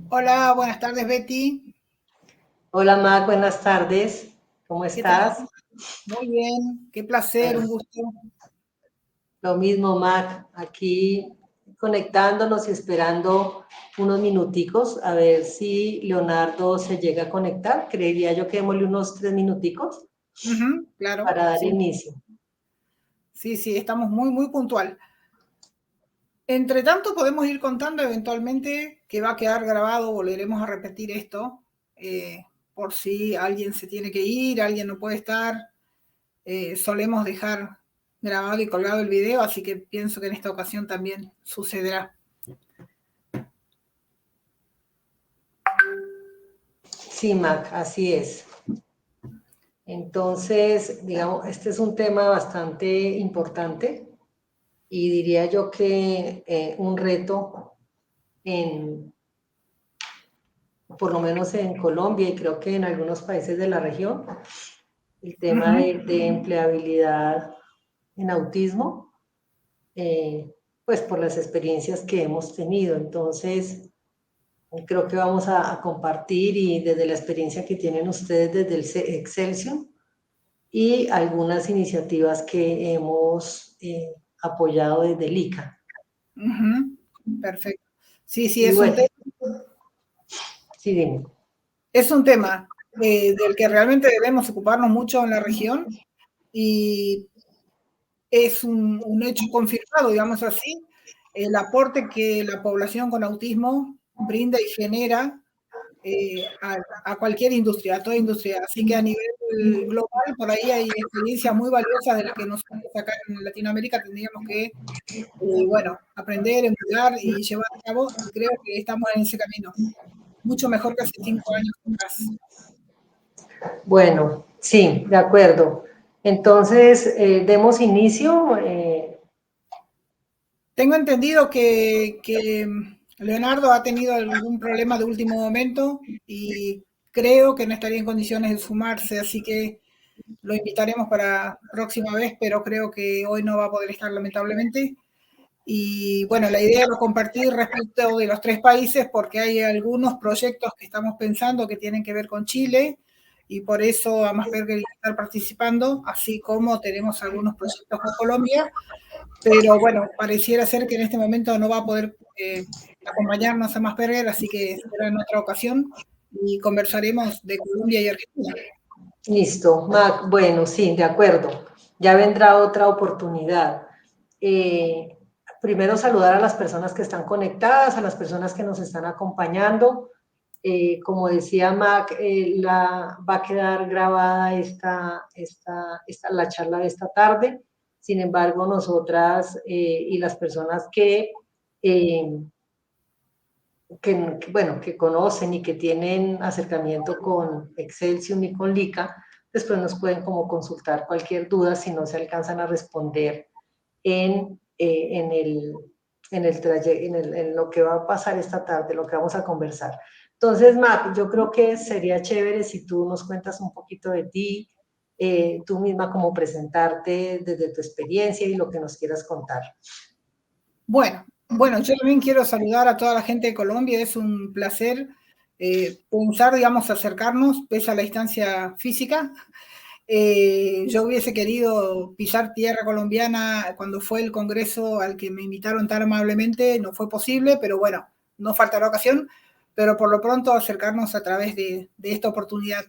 Hola, buenas tardes, Betty. Hola Mac, buenas tardes. ¿Cómo ¿Qué tal? estás? Muy bien, qué placer, un Bueno, gusto. lo mismo Mac, aquí conectándonos y esperando unos minuticos a ver si Leonardo se llega a conectar. Creería yo que démosle unos 3 minuticos Ujú, claro, para dar sí, inicio. sí, sí, estamos muy puntual. Entre tanto, podemos ir contando eventualmente que va a quedar grabado, volveremos a repetir esto, por si alguien se tiene que ir, alguien no puede estar. Solemos dejar grabado y colgado el video, así que pienso que en esta ocasión también sucederá. Sí, Mac, así es. Entonces, digamos, este es un tema bastante importante y diría yo que un reto en, por lo menos en Colombia y creo que en algunos países de la región, el tema Ujú. de empleabilidad en autismo, pues por las experiencias que hemos tenido. Entonces, creo que vamos a compartir y desde la experiencia que tienen ustedes desde el Excelsior y algunas iniciativas que hemos apoyado desde el ICA. Ujú, perfecto. Sí, sí, Y es un bueno, tema. sí, dime. Es un tema del que realmente debemos ocuparnos mucho en la región y es un hecho confirmado, digamos así, el aporte que la población con autismo brinda y genera a cualquier industria, a toda industria. Así que a nivel global, por ahí hay experiencias muy valiosas de las que nosotros acá en Latinoamérica tendríamos que, bueno, aprender, emular y llevar a cabo, y creo que estamos en ese camino, mucho mejor que hace 5 años atrás. Bueno, sí, de acuerdo. Entonces, demos inicio. Tengo entendido que Leonardo ha tenido algún problema de último momento y creo que no estaría en condiciones de sumarse, así que lo invitaremos para próxima vez, pero creo que hoy no va a poder estar lamentablemente. Y bueno, la idea era compartir respecto de los 3 países porque hay algunos proyectos que estamos pensando que tienen que ver con Chile y por eso Amasperger iba a estar participando, así como tenemos algunos proyectos con Colombia, pero bueno, pareciera ser que en este momento no va a poder acompañarnos a Masperger, así que será en otra ocasión y conversaremos de Colombia y Argentina. Listo, Mac. Bueno, sí, de acuerdo. Ya vendrá otra oportunidad. Eh, Primero saludar a las personas que están conectadas, a las personas que nos están acompañando. Como decía Mac, va a quedar grabada la charla de esta tarde. Sin embargo, nosotras y las personas eh, bueno, que conocen y que tienen acercamiento con Excelsior y con LICA, después nos pueden como consultar cualquier duda si no se alcanzan a responder en en lo que va a pasar esta tarde, lo que vamos a conversar. Entonces, Mac, yo creo que sería chévere si tú nos cuentas un poquito de ti, tú misma como presentarte desde tu experiencia y lo que nos quieras contar. Bueno, yo también quiero saludar a toda la gente de Colombia, es un placer pensar, digamos, acercarnos, pese a la distancia física. Yo hubiese querido pisar tierra colombiana cuando fue el congreso al que me invitaron tan amablemente, no fue posible, pero bueno, no faltará ocasión, pero por lo pronto acercarnos a través de esta oportunidad.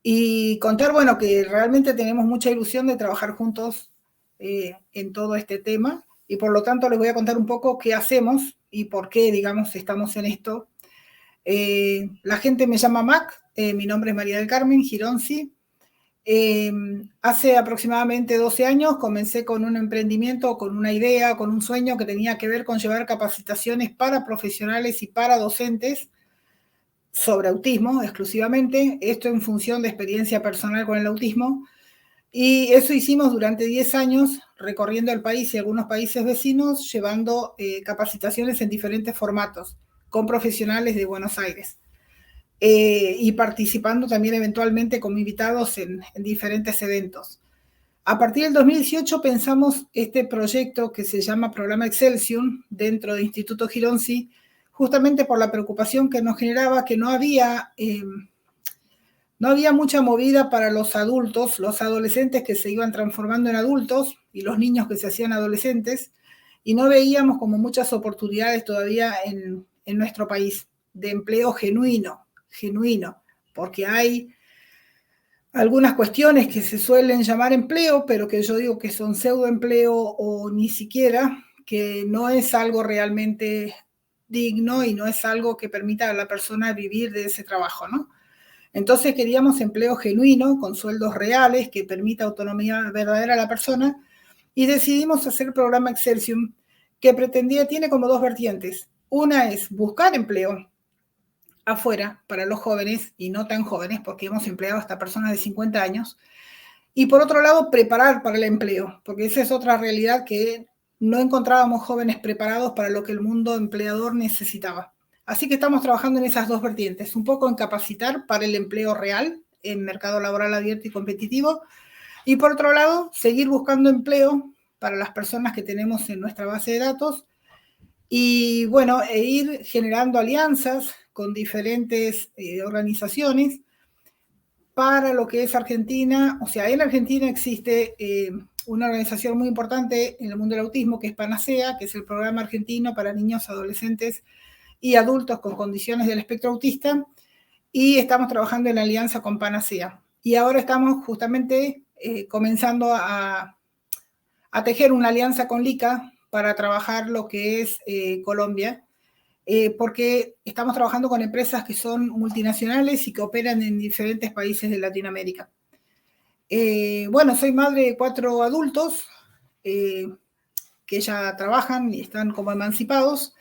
Y contar, bueno, que realmente tenemos mucha ilusión de trabajar juntos en todo este tema y por lo tanto les voy a contar un poco qué hacemos y por qué, digamos, estamos en esto. La gente me llama Mac, mi nombre es María del Carmen Gironzi. Hace aproximadamente 12 años comencé con un emprendimiento, con una idea, con un sueño que tenía que ver con llevar capacitaciones para profesionales y para docentes sobre autismo exclusivamente, esto en función de experiencia personal con el autismo, y eso hicimos durante 10 años, recorriendo el país y algunos países vecinos, llevando capacitaciones en diferentes formatos, con profesionales de Buenos Aires, y participando también eventualmente como invitados en diferentes eventos. A partir del 2018 pensamos este proyecto que se llama Programa Excelsior dentro de Instituto Gironzi, justamente por la preocupación que nos generaba que no había mucha movida para los adultos, los adolescentes que se iban transformando en adultos y los niños que se hacían adolescentes, y no veíamos como muchas oportunidades todavía en nuestro país de empleo genuino, porque hay algunas cuestiones que se suelen llamar empleo, pero que yo digo que son pseudoempleo o ni siquiera, que no es algo realmente digno y no es algo que permita a la persona vivir de ese trabajo, ¿no? Entonces queríamos empleo genuino, con sueldos reales, que permita autonomía verdadera a la persona, y decidimos hacer el programa Excelsium, que tiene como dos vertientes. Una es buscar empleo afuera para los jóvenes y no tan jóvenes, porque hemos empleado hasta personas de 50 años, y por otro lado, preparar para el empleo, porque esa es otra realidad, que no encontrábamos jóvenes preparados para lo que el mundo empleador necesitaba. Así que estamos trabajando en esas dos vertientes, un poco en capacitar para el empleo real, en mercado laboral abierto y competitivo, y por otro lado, seguir buscando empleo para las personas que tenemos en nuestra base de datos, y bueno, ir generando alianzas con diferentes organizaciones para lo que es Argentina. O sea, en Argentina existe una organización muy importante en el mundo del autismo, que es Panacea, que es el programa argentino para niños, adolescentes y adultos con condiciones del espectro autista, y estamos trabajando en alianza con Panacea. Y ahora estamos justamente comenzando a tejer una alianza con LICA para trabajar lo que es Colombia, porque estamos trabajando con empresas que son multinacionales y que operan en diferentes países de Latinoamérica. Bueno, soy madre de 4 adultos que ya trabajan y están como emancipados,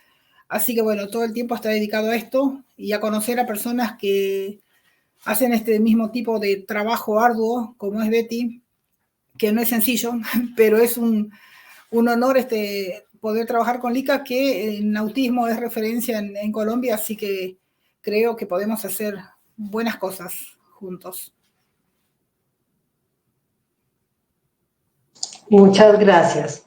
así que bueno, todo el tiempo está dedicado a esto y a conocer a personas que hacen este mismo tipo de trabajo arduo, como es Betty, que no es sencillo, pero es un honor poder trabajar con LICA, que en autismo es referencia en Colombia, así que creo que podemos hacer buenas cosas juntos. Muchas gracias.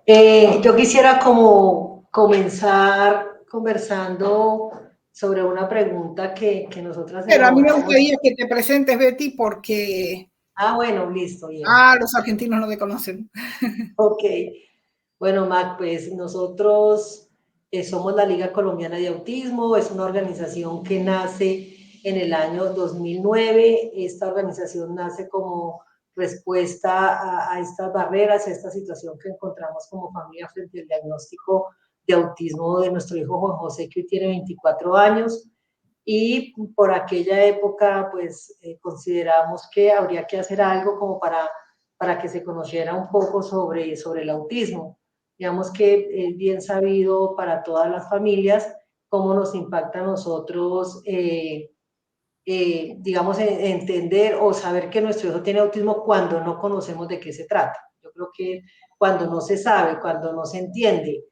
Yo quisiera como comenzar conversando sobre una pregunta que nosotras Pero a mí me elaboramos. gustaría que te presentes, Betty, porque Bueno, listo, bien. Los argentinos no te conocen. Ok. Bueno, Mac, pues nosotros somos la Liga Colombiana de Autismo, es una organización que nace en el año 2009. Esta organización nace como respuesta a estas barreras, a esta situación que encontramos como familia frente al diagnóstico de autismo de nuestro hijo Juan José, que hoy tiene 24 años. Y por aquella época, pues consideramos que habría que hacer algo como para que se conociera un poco sobre el autismo. Digamos que es bien sabido para todas las familias cómo nos impacta a nosotros, digamos, entender o saber que nuestro hijo tiene autismo cuando no conocemos de qué se trata. Yo creo que cuando no se sabe, cuando no se entiende,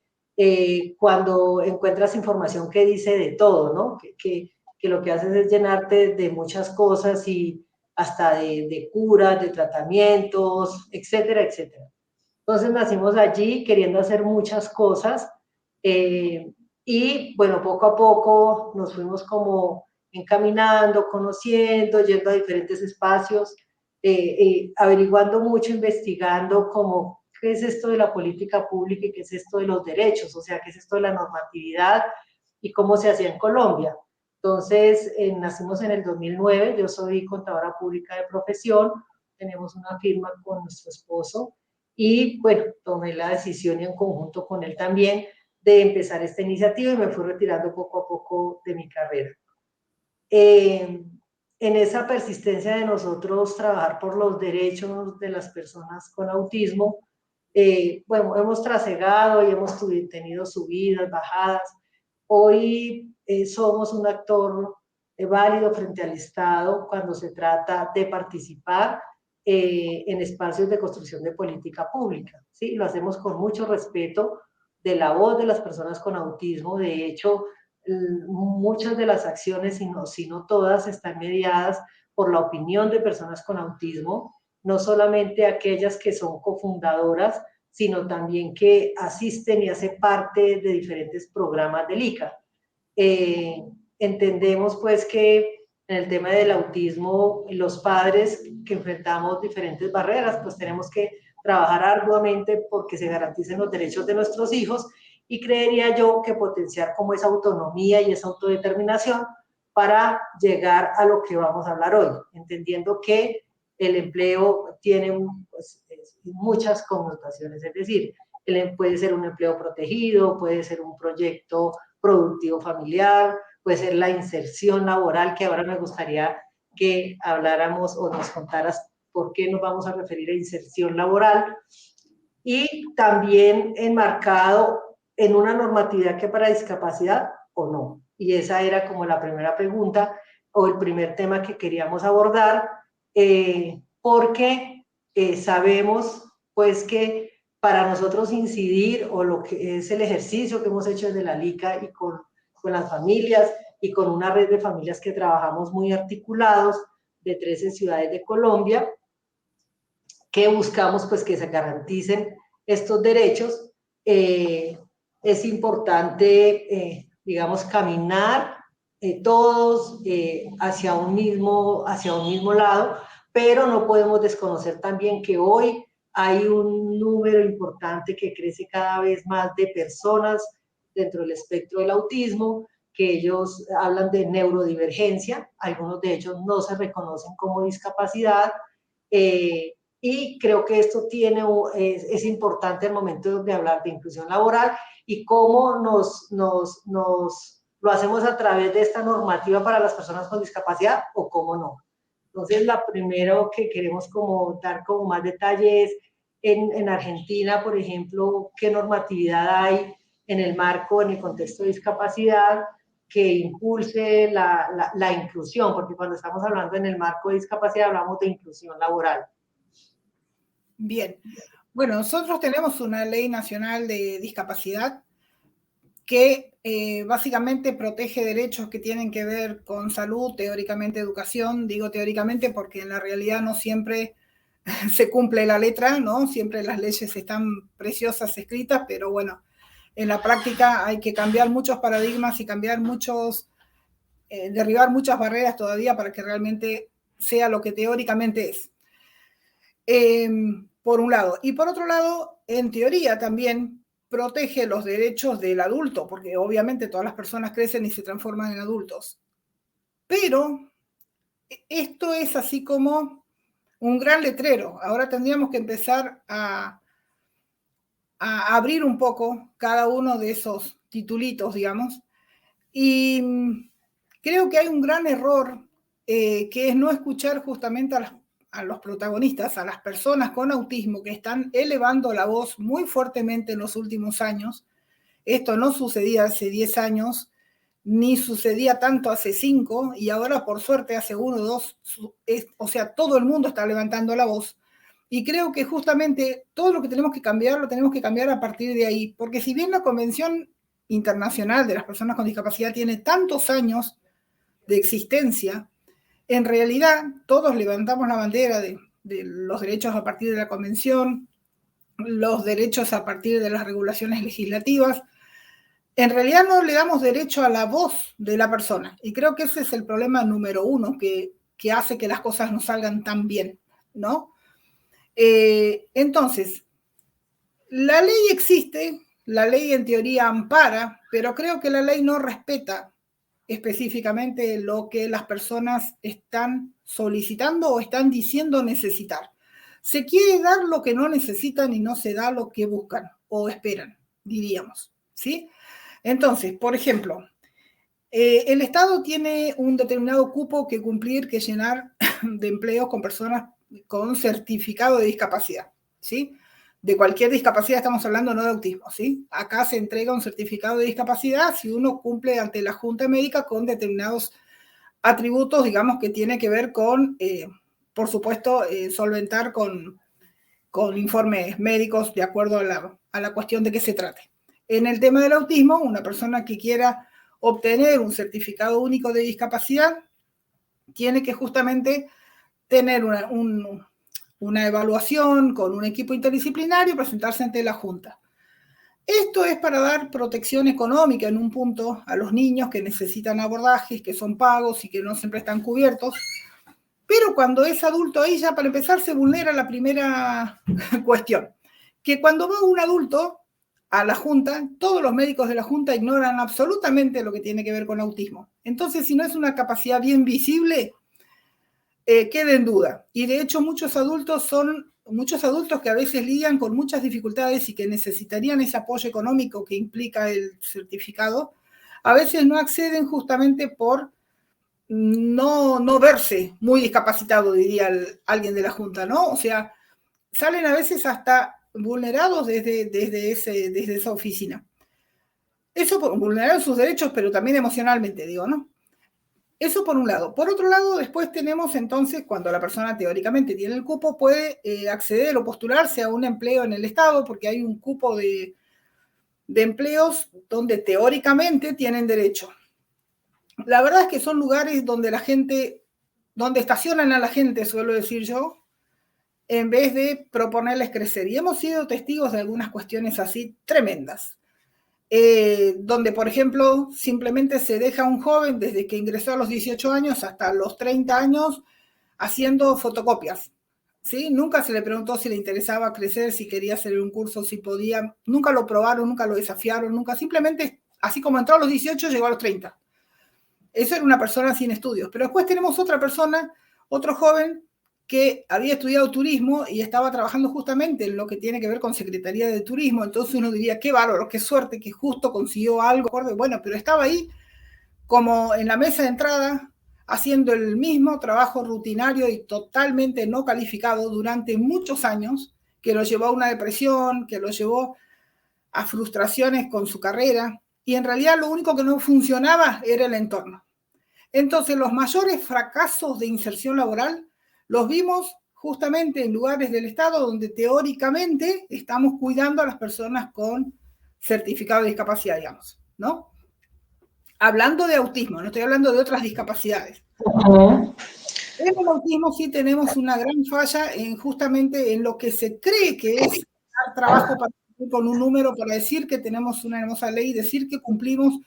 cuando encuentras información que dice de todo, ¿no? Que lo que haces es llenarte de muchas cosas y hasta de curas, de tratamientos, etcétera, etcétera. Entonces nacimos allí queriendo hacer muchas cosas y bueno, poco a poco nos fuimos como encaminando, conociendo, yendo a diferentes espacios, averiguando mucho, investigando como qué es esto de la política pública y qué es esto de los derechos, o sea, qué es esto de la normatividad y cómo se hacía en Colombia. Entonces, nacimos en el 2009, yo soy contadora pública de profesión, tenemos una firma con nuestro esposo y bueno, tomé la decisión y en conjunto con él también de empezar esta iniciativa y me fui retirando poco a poco de mi carrera. En esa persistencia de nosotros trabajar por los derechos de las personas con autismo, bueno, hemos trasegado y hemos tenido subidas, bajadas. Hoy somos un actor válido frente al Estado cuando se trata de participar en espacios de construcción de política pública. ¿Sí? Lo hacemos con mucho respeto de la voz de las personas con autismo. De hecho, muchas de las acciones, si no todas, están mediadas por la opinión de personas con autismo, no solamente aquellas que son cofundadoras, sino también que asisten y hacen parte de diferentes programas del ICA. Entendemos pues que en el tema del autismo, los padres que enfrentamos diferentes barreras, pues tenemos que trabajar arduamente porque se garanticen los derechos de nuestros hijos, y creería yo que potenciar como esa autonomía y esa autodeterminación para llegar a lo que vamos a hablar hoy, entendiendo que el empleo tiene pues, muchas connotaciones, es decir, puede ser un empleo protegido, puede ser un proyecto productivo familiar, puede ser la inserción laboral, que ahora me gustaría que habláramos o nos contaras por qué nos vamos a referir a inserción laboral, y también enmarcado en una normatividad que para discapacidad o no. Y esa era como la primera pregunta o el primer tema que queríamos abordar, porque sabemos pues que para nosotros incidir, o lo que es el ejercicio que hemos hecho desde la LICA y con las familias y con una red de familias que trabajamos muy articulados de 13 ciudades de Colombia, que buscamos pues que se garanticen estos derechos, es importante, digamos, caminar todos hacia un mismo lado, pero no podemos desconocer también que hoy hay un número importante que crece cada vez más de personas dentro del espectro del autismo, que ellos hablan de neurodivergencia, algunos de ellos no se reconocen como discapacidad, y creo que esto es importante al momento de hablar de inclusión laboral y cómo lo hacemos a través de esta normativa para las personas con discapacidad o cómo no. Entonces, la primero que queremos como dar como más detalles en Argentina, por ejemplo, qué normatividad hay en el marco, en el contexto de discapacidad, que impulse la inclusión, porque cuando estamos hablando en el marco de discapacidad hablamos de inclusión laboral. Bien, bueno, nosotros tenemos una ley nacional de discapacidad que básicamente protege derechos que tienen que ver con salud, teóricamente educación. Digo teóricamente porque en la realidad no siempre se cumple la letra, ¿no? Siempre las leyes están preciosas escritas, pero bueno, en la práctica hay que cambiar muchos paradigmas y cambiar derribar muchas barreras todavía para que realmente sea lo que teóricamente es. Por un lado. Y por otro lado, en teoría también protege los derechos del adulto, porque obviamente todas las personas crecen y se transforman en adultos. Pero esto es así como un gran letrero. Ahora tendríamos que empezar a abrir un poco cada uno de esos titulitos, digamos. Y creo que hay un gran error que es no escuchar justamente a los protagonistas, a las personas con autismo que están elevando la voz muy fuertemente en los últimos años. Esto no sucedía hace 10 años, ni sucedía tanto hace 5, y ahora por suerte hace 1 o 2, o sea, todo el mundo está levantando la voz. Y creo que justamente todo lo que tenemos que cambiar, lo tenemos que cambiar a partir de ahí, porque si bien la Convención Internacional de las Personas con Discapacidad tiene tantos años de existencia, en realidad todos levantamos la bandera de los derechos a partir de la Convención, los derechos a partir de las regulaciones legislativas. En realidad no le damos derecho a la voz de la persona, y creo que ese es el problema número 1 que hace que las cosas no salgan tan bien, ¿no? Entonces, la ley existe, la ley en teoría ampara, pero creo que la ley no respeta específicamente lo que las personas están solicitando o están diciendo necesitar. Se quiere dar lo que no necesitan y no se da lo que buscan o esperan, diríamos, ¿sí? Entonces, por ejemplo, el Estado tiene un determinado cupo que cumplir, que llenar de empleos con personas con certificado de discapacidad, ¿sí? De cualquier discapacidad estamos hablando, no de autismo, ¿sí? Acá se entrega un certificado de discapacidad si uno cumple ante la Junta Médica con determinados atributos, digamos, que tiene que ver con, por supuesto, solventar con informes médicos de acuerdo a la cuestión de qué se trate. En el tema del autismo, una persona que quiera obtener un certificado único de discapacidad tiene que justamente tener una evaluación con un equipo interdisciplinario y presentarse ante la Junta. Esto es para dar protección económica en un punto a los niños que necesitan abordajes, que son pagos y que no siempre están cubiertos. Pero cuando es adulto, ahí ya para empezar se vulnera la primera cuestión, que cuando va un adulto a la Junta, todos los médicos de la Junta ignoran absolutamente lo que tiene que ver con autismo. Entonces, si no es una capacidad bien visible, queda en duda. Y de hecho, muchos adultos que a veces lidian con muchas dificultades y que necesitarían ese apoyo económico que implica el certificado, a veces no acceden justamente por no verse muy discapacitado, diría alguien de la Junta, ¿no? O sea, salen a veces hasta vulnerados desde esa oficina. Eso por vulnerar sus derechos, pero también emocionalmente, digo, ¿no? Eso por un lado. Por otro lado, después tenemos entonces, cuando la persona teóricamente tiene el cupo, puede acceder o postularse a un empleo en el Estado, porque hay un cupo de empleos donde teóricamente tienen derecho. La verdad es que son lugares donde donde estacionan a la gente, suelo decir yo, en vez de proponerles crecer. Y hemos sido testigos de algunas cuestiones así tremendas. Donde, por ejemplo, simplemente se deja a un joven desde que ingresó a los 18 años hasta los 30 años haciendo fotocopias. ¿Sí? Nunca se le preguntó si le interesaba crecer, si quería hacer un curso, si podía. Nunca lo probaron, nunca lo desafiaron, nunca. Simplemente, así como entró a los 18, llegó a los 30. Eso era una persona sin estudios. Pero después tenemos otra persona, otro joven, que había estudiado turismo y estaba trabajando justamente en lo que tiene que ver con Secretaría de Turismo. Entonces uno diría, qué bárbaro, qué suerte, que justo consiguió algo. Bueno, pero estaba ahí como en la mesa de entrada, haciendo el mismo trabajo rutinario y totalmente no calificado durante muchos años, que lo llevó a una depresión, que lo llevó a frustraciones con su carrera, y en realidad lo único que no funcionaba era el entorno. Entonces, los mayores fracasos de inserción laboral los vimos justamente en lugares del Estado donde teóricamente estamos cuidando a las personas con certificado de discapacidad, digamos, ¿no? Hablando de autismo, no estoy hablando de otras discapacidades. En el autismo sí tenemos una gran falla justamente en lo que se cree que es dar trabajo para con un número para decir que tenemos una hermosa ley y decir que cumplimos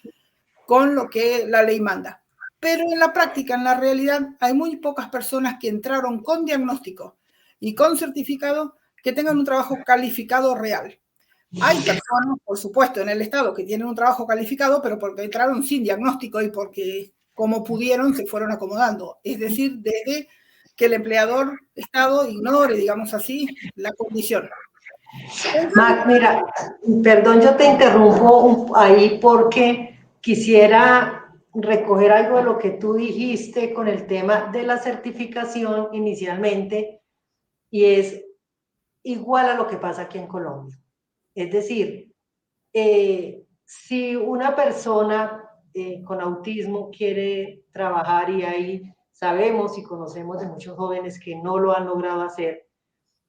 con lo que la ley manda. Pero en la práctica, en la realidad, hay muy pocas personas que entraron con diagnóstico y con certificado que tengan un trabajo calificado real. Hay personas, por supuesto, en el Estado que tienen un trabajo calificado, pero porque entraron sin diagnóstico y porque, como pudieron, se fueron acomodando. Es decir, desde que el empleador Estado ignore, digamos así, la condición. Mac, mira, perdón, yo te interrumpo ahí porque quisiera recoger algo de lo que tú dijiste con el tema de la certificación inicialmente, y es igual a lo que pasa aquí en Colombia. Es decir, si una persona con autismo quiere trabajar, y ahí sabemos y conocemos de muchos jóvenes que no lo han logrado hacer,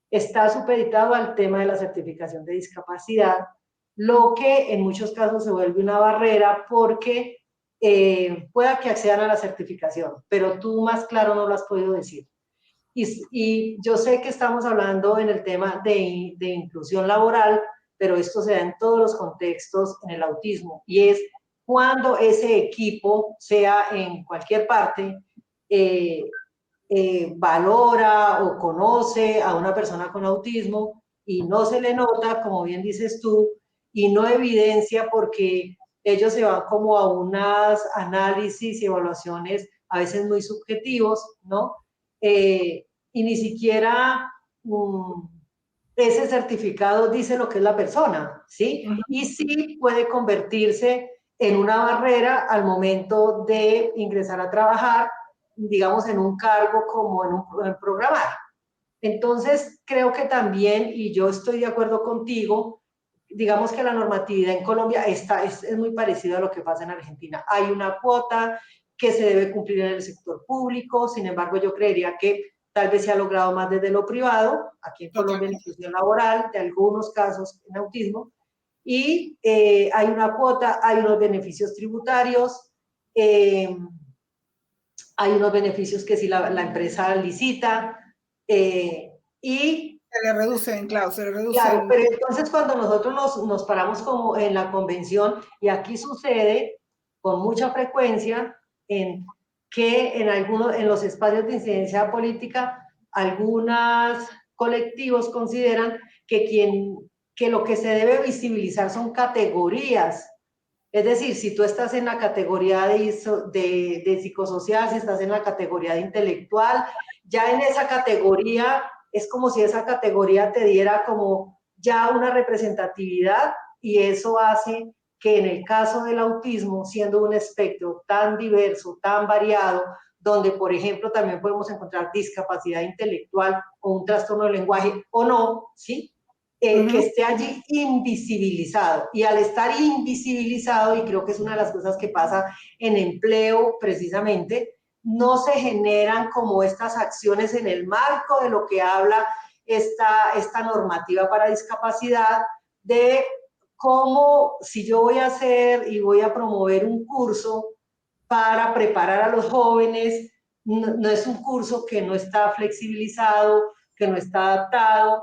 está supeditado al tema de la certificación de discapacidad, lo que en muchos casos se vuelve una barrera porque pueda que accedan a la certificación, pero tú más claro no lo has podido decir. Y yo sé que estamos hablando en el tema de inclusión laboral, pero esto se da en todos los contextos en el autismo, y es cuando ese equipo, sea en cualquier parte, valora o conoce a una persona con autismo y no se le nota, como bien dices tú, y no evidencia porque ellos se van como a unas análisis y evaluaciones a veces muy subjetivos, ¿no? Y ni siquiera ese certificado dice lo que es la persona, ¿sí? Y sí puede convertirse en una barrera al momento de ingresar a trabajar, digamos, en un cargo como en un programar. Entonces, creo que también, y yo estoy de acuerdo contigo, digamos que la normatividad en Colombia es muy parecida a lo que pasa en Argentina. Hay una cuota que se debe cumplir en el sector público, sin embargo, yo creería que tal vez se ha logrado más desde lo privado, aquí en Colombia, en inclusión laboral, de algunos casos en autismo, y hay una cuota, hay unos beneficios tributarios, hay unos beneficios que si la empresa licita, y Se le reducen, claro, se le claro, reducen. pero entonces cuando nosotros nos paramos como en la convención, y aquí sucede con mucha frecuencia en que en los espacios de incidencia política, algunos colectivos consideran que lo que se debe visibilizar son categorías. Es decir, si tú estás en la categoría de psicosocial, si estás en la categoría de intelectual, ya en esa categoría es como si esa categoría te diera como ya una representatividad, y eso hace que en el caso del autismo, siendo un espectro tan diverso, tan variado, donde por ejemplo también podemos encontrar discapacidad intelectual o un trastorno del lenguaje o no, ¿sí? Que esté allí invisibilizado. Y al estar invisibilizado, y creo que es una de las cosas que pasa en empleo precisamente, no se generan como estas acciones en el marco de lo que habla esta normativa para discapacidad, de cómo si yo voy a hacer y voy a promover un curso para preparar a los jóvenes, no es un curso que no está flexibilizado, que no está adaptado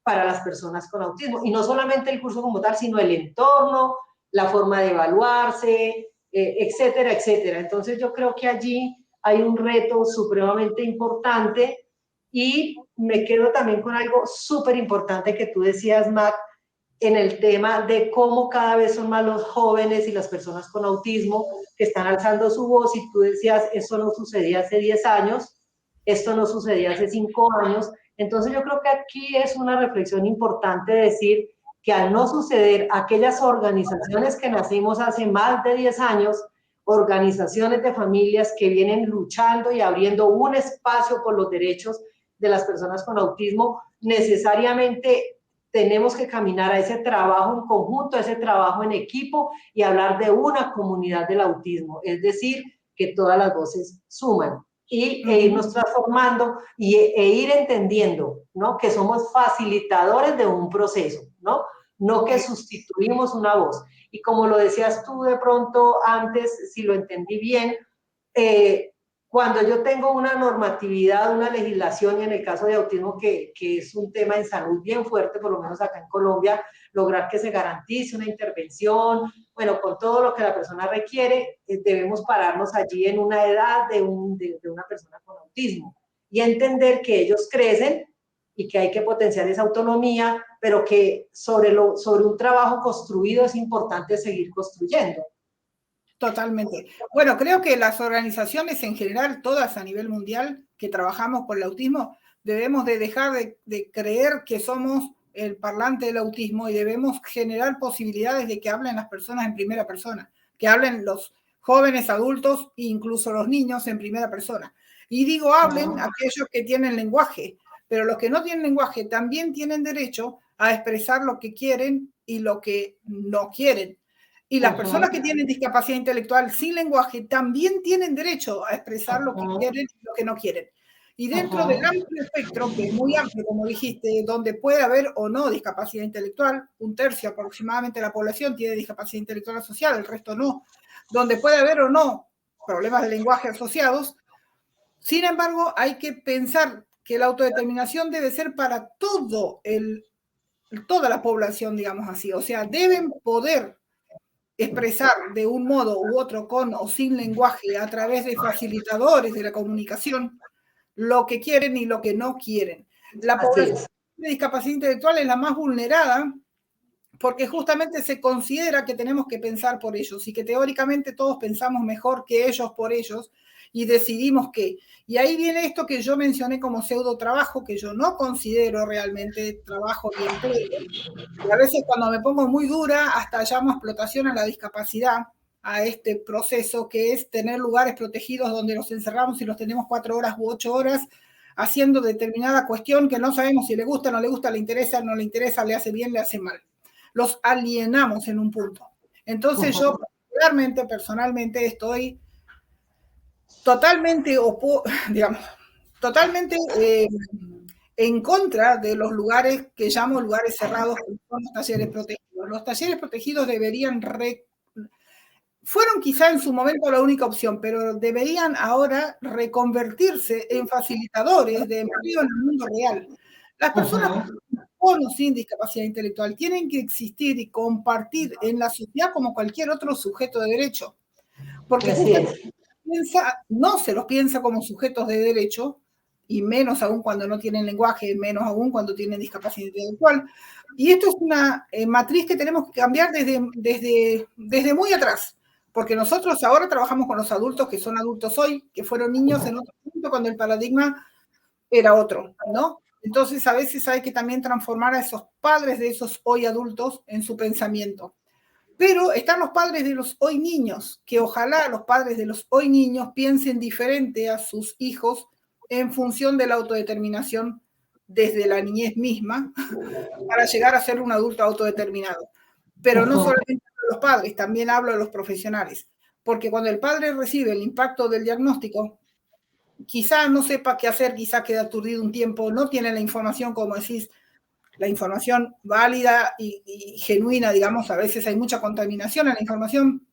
para las personas con autismo. Y no solamente el curso como tal, sino el entorno, la forma de evaluarse, etcétera, etcétera. Entonces yo creo que allí hay un reto supremamente importante, y me quedo también con algo súper importante que tú decías, Mac, en el tema de cómo cada vez son más los jóvenes y las personas con autismo que están alzando su voz, y tú decías, eso no sucedía hace 10 años, esto no sucedía hace 5 años. Entonces yo creo que aquí es una reflexión importante decir que al no suceder, aquellas organizaciones que nacimos hace más de 10 años, organizaciones de familias que vienen luchando y abriendo un espacio por los derechos de las personas con autismo, necesariamente tenemos que caminar a ese trabajo en conjunto, a ese trabajo en equipo, y hablar de una comunidad del autismo, es decir, que todas las voces suman, e irnos transformando e ir entendiendo, ¿no? Que somos facilitadores de un proceso, ¿no? No que sustituimos una voz. Y como lo decías tú de pronto antes, si lo entendí bien, cuando yo tengo una normatividad, una legislación, y en el caso de autismo, que es un tema en salud bien fuerte, por lo menos acá en Colombia, lograr que se garantice una intervención, bueno, con todo lo que la persona requiere, debemos pararnos allí en una edad de una persona con autismo y entender que ellos crecen y que hay que potenciar esa autonomía, pero que sobre un trabajo construido es importante seguir construyendo. Totalmente. Bueno, creo que las organizaciones en general, todas a nivel mundial, que trabajamos por el autismo, debemos de dejar de creer que somos el parlante del autismo, y debemos generar posibilidades de que hablen las personas en primera persona, que hablen los jóvenes, adultos e incluso los niños en primera persona. Y digo, hablen aquellos que tienen lenguaje, pero los que no tienen lenguaje también tienen derecho a expresar lo que quieren y lo que no quieren. Y las personas que tienen discapacidad intelectual sin lenguaje también tienen derecho a expresar lo que quieren y lo que no quieren. Y dentro del amplio espectro, que es muy amplio, como dijiste, donde puede haber o no discapacidad intelectual, 1/3 aproximadamente de la población tiene discapacidad intelectual asociada, el resto no, donde puede haber o no problemas de lenguaje asociados, sin embargo, hay que pensar que la autodeterminación debe ser para toda la población, digamos así. O sea, deben poder expresar de un modo u otro, con o sin lenguaje, a través de facilitadores de la comunicación, lo que quieren y lo que no quieren. La población de discapacidad intelectual es la más vulnerada porque justamente se considera que tenemos que pensar por ellos y que teóricamente todos pensamos mejor que ellos por ellos y decidimos qué. Y ahí viene esto que yo mencioné como pseudo trabajo, que yo no considero realmente trabajo ni empleo. Y a veces cuando me pongo muy dura, hasta llamo explotación a la discapacidad, a este proceso que es tener lugares protegidos donde los encerramos y los tenemos 4 horas u 8 horas haciendo determinada cuestión que no sabemos si le gusta, no le gusta, le interesa, no le interesa, le hace bien, le hace mal. Los alienamos en un punto. Entonces yo particularmente, personalmente, estoy totalmente, digamos, totalmente en contra de los lugares que llamo lugares cerrados, que son los talleres protegidos. Los talleres protegidos deberían fueron quizá en su momento la única opción, pero deberían ahora reconvertirse en facilitadores de empleo en el mundo real. Las personas con o sin discapacidad intelectual tienen que existir y compartir en la sociedad como cualquier otro sujeto de derecho, porque justamente no se los piensa como sujetos de derecho, y menos aún cuando no tienen lenguaje, menos aún cuando tienen discapacidad intelectual. Y esto es una matriz que tenemos que cambiar desde muy atrás, porque nosotros ahora trabajamos con los adultos que son adultos hoy, que fueron niños en otro momento cuando el paradigma era otro, ¿no? Entonces a veces hay que también transformar a esos padres de esos hoy adultos en su pensamiento. Pero están los padres de los hoy niños, que ojalá los padres de los hoy niños piensen diferente a sus hijos en función de la autodeterminación desde la niñez misma para llegar a ser un adulto autodeterminado. Pero no solamente de los padres, también hablo de los profesionales, porque cuando el padre recibe el impacto del diagnóstico, quizá no sepa qué hacer, quizá queda aturdido un tiempo, no tiene la información, como decís, la información válida y genuina, digamos, a veces hay mucha contaminación en la información,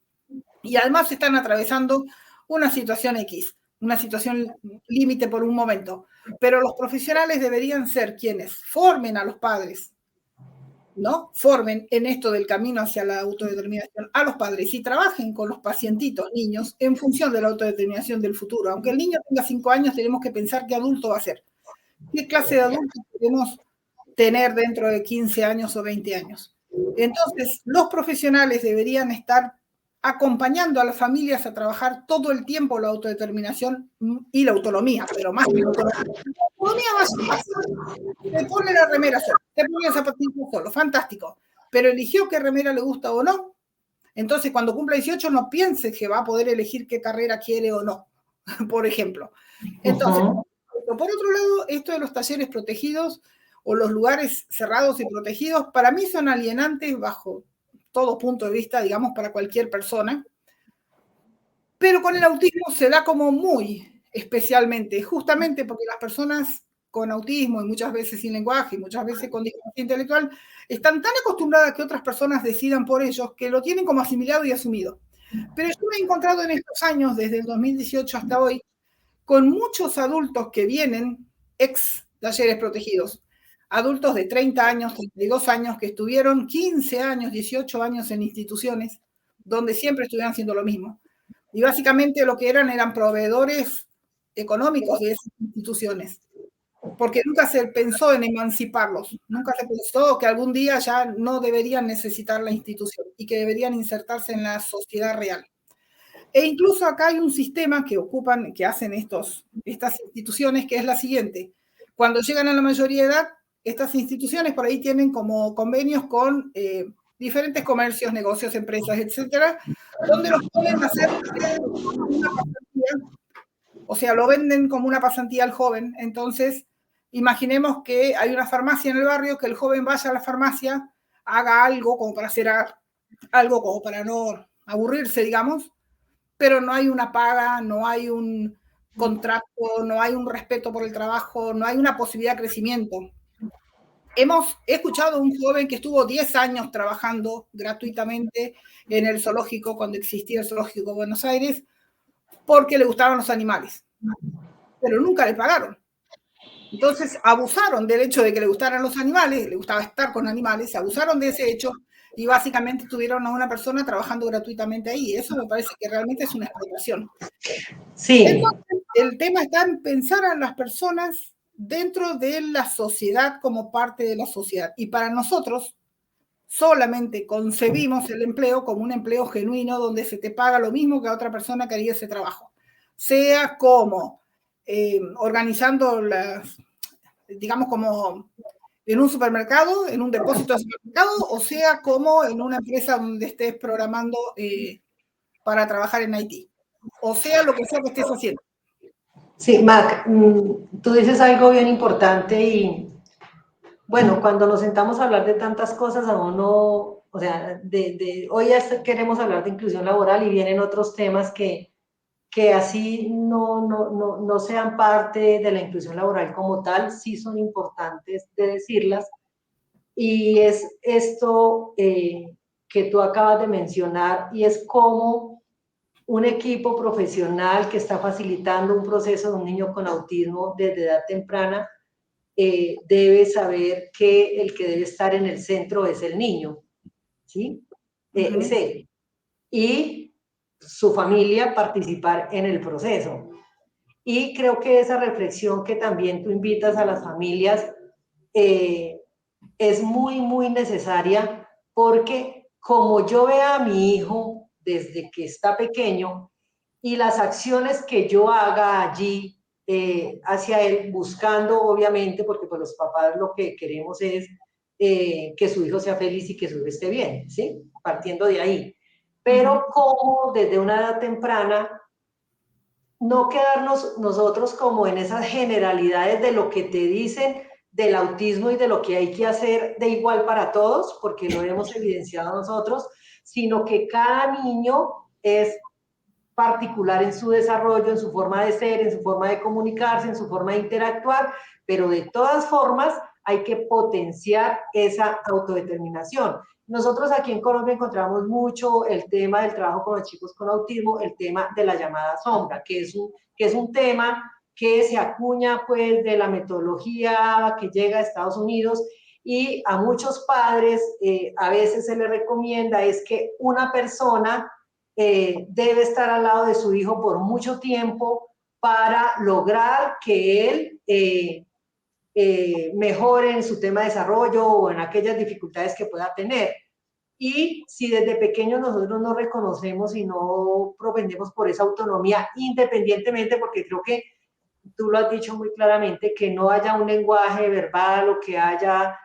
y además están atravesando una situación X, una situación límite por un momento. Pero los profesionales deberían ser quienes formen a los padres, ¿no? Formen en esto del camino hacia la autodeterminación a los padres y trabajen con los pacientitos, niños, en función de la autodeterminación del futuro. Aunque el niño tenga 5 años, tenemos que pensar qué adulto va a ser. ¿Qué clase de adulto queremos tener dentro de 15 años o 20 años? Entonces, los profesionales deberían estar acompañando a las familias a trabajar todo el tiempo la autodeterminación y la autonomía, pero más que la autonomía más. Te pone la remera solo, te pone el zapatito solo, fantástico, pero eligió qué remera le gusta o no. Entonces, cuando cumpla 18, no piense que va a poder elegir qué carrera quiere o no, por ejemplo. Entonces, por otro lado, esto de los talleres protegidos o los lugares cerrados y protegidos, para mí son alienantes bajo todo punto de vista, digamos, para cualquier persona, pero con el autismo se da como muy especialmente, justamente porque las personas con autismo y muchas veces sin lenguaje y muchas veces con discapacidad intelectual están tan acostumbradas a que otras personas decidan por ellos que lo tienen como asimilado y asumido. Pero yo me he encontrado en estos años, desde el 2018 hasta hoy, con muchos adultos que vienen ex talleres protegidos, adultos de 30 años, 32 años, que estuvieron 15 años, 18 años en instituciones, donde siempre estuvieron haciendo lo mismo. Y básicamente lo que eran proveedores económicos de esas instituciones, porque nunca se pensó en emanciparlos, nunca se pensó que algún día ya no deberían necesitar la institución y que deberían insertarse en la sociedad real. E incluso acá hay un sistema que hacen estas instituciones, que es la siguiente. Cuando llegan a la mayoría de edad, estas instituciones por ahí tienen como convenios con diferentes comercios, negocios, empresas, etcétera, donde los pueden hacer una pasantía, o sea, lo venden como una pasantía al joven. Entonces, imaginemos que hay una farmacia en el barrio, que el joven vaya a la farmacia, haga algo como para hacer algo como para no aburrirse, digamos, pero no hay una paga, no hay un contrato, no hay un respeto por el trabajo, no hay una posibilidad de crecimiento. He escuchado a un joven que estuvo 10 años trabajando gratuitamente en el zoológico, cuando existía el zoológico de Buenos Aires, porque le gustaban los animales, pero nunca le pagaron. Entonces abusaron del hecho de que le gustaran los animales, le gustaba estar con animales, abusaron de ese hecho y básicamente tuvieron a una persona trabajando gratuitamente ahí. Eso me parece que realmente es una explotación. Sí. Entonces, el tema está en pensar a las personas dentro de la sociedad como parte de la sociedad. Y para nosotros solamente concebimos el empleo como un empleo genuino donde se te paga lo mismo que a otra persona que haría ese trabajo. Sea como organizando digamos como en un supermercado, en un depósito de supermercado, o sea como en una empresa donde estés programando para trabajar en Haití. O sea lo que sea que estés haciendo. Sí, Mac, tú dices algo bien importante y bueno, cuando nos sentamos a hablar de tantas cosas, a uno, o sea, hoy ya queremos hablar de inclusión laboral y vienen otros temas que así no sean parte de la inclusión laboral como tal, sí son importantes de decirlas. Y es esto que tú acabas de mencionar y es cómo un equipo profesional que está facilitando un proceso de un niño con autismo desde edad temprana debe saber que el que debe estar en el centro es el niño, ¿sí? Es él. Y su familia participar en el proceso. Y creo que esa reflexión que también tú invitas a las familias es muy, muy necesaria, porque como yo veo a mi hijo desde que está pequeño y las acciones que yo haga allí hacia él, buscando obviamente, porque pues los papás lo que queremos es que su hijo sea feliz y que su hijo esté bien, ¿sí? Partiendo de ahí. Pero como desde una edad temprana no quedarnos nosotros como en esas generalidades de lo que te dicen del autismo y de lo que hay que hacer de igual para todos, porque lo hemos evidenciado nosotros, sino que cada niño es particular en su desarrollo, en su forma de ser, en su forma de comunicarse, en su forma de interactuar, pero de todas formas hay que potenciar esa autodeterminación. Nosotros aquí en Colombia encontramos mucho el tema del trabajo con los chicos con autismo, el tema de la llamada sombra, que es un tema que se acuña pues de la metodología que llega a Estados Unidos, y a muchos padres a veces se les recomienda es que una persona debe estar al lado de su hijo por mucho tiempo para lograr que él mejore en su tema de desarrollo o en aquellas dificultades que pueda tener. Y si desde pequeños nosotros no reconocemos y no propendemos por esa autonomía, independientemente, porque creo que tú lo has dicho muy claramente, que no haya un lenguaje verbal o que haya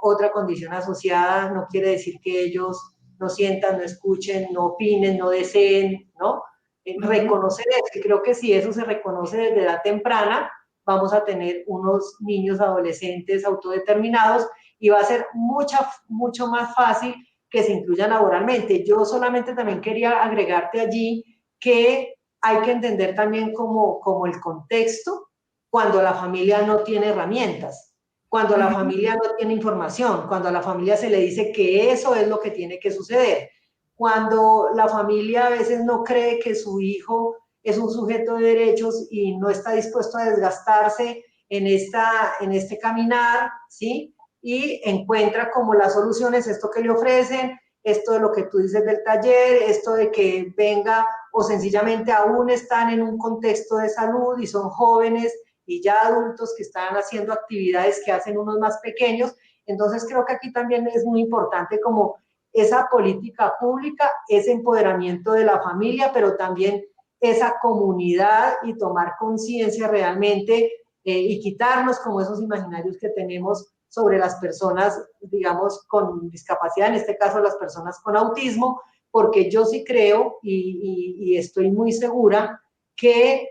otra condición asociada, no quiere decir que ellos no sientan, no escuchen, no opinen, no deseen, ¿no? Reconocer eso, que creo que si eso se reconoce desde edad temprana, vamos a tener unos niños adolescentes autodeterminados y va a ser mucho más fácil que se incluyan laboralmente. Yo solamente también quería agregarte allí que hay que entender también como el contexto cuando la familia no tiene herramientas, cuando la familia no tiene información, cuando a la familia se le dice que eso es lo que tiene que suceder, cuando la familia a veces no cree que su hijo es un sujeto de derechos y no está dispuesto a desgastarse en este caminar, ¿sí? Y encuentra como las soluciones esto que le ofrecen, esto de lo que tú dices del taller, esto de que venga o sencillamente aún están en un contexto de salud y son jóvenes y ya adultos que están haciendo actividades que hacen unos más pequeños. Entonces creo que aquí también es muy importante como esa política pública, ese empoderamiento de la familia, pero también esa comunidad y tomar conciencia realmente y quitarnos como esos imaginarios que tenemos sobre las personas, digamos, con discapacidad, en este caso las personas con autismo, porque yo sí creo y estoy muy segura que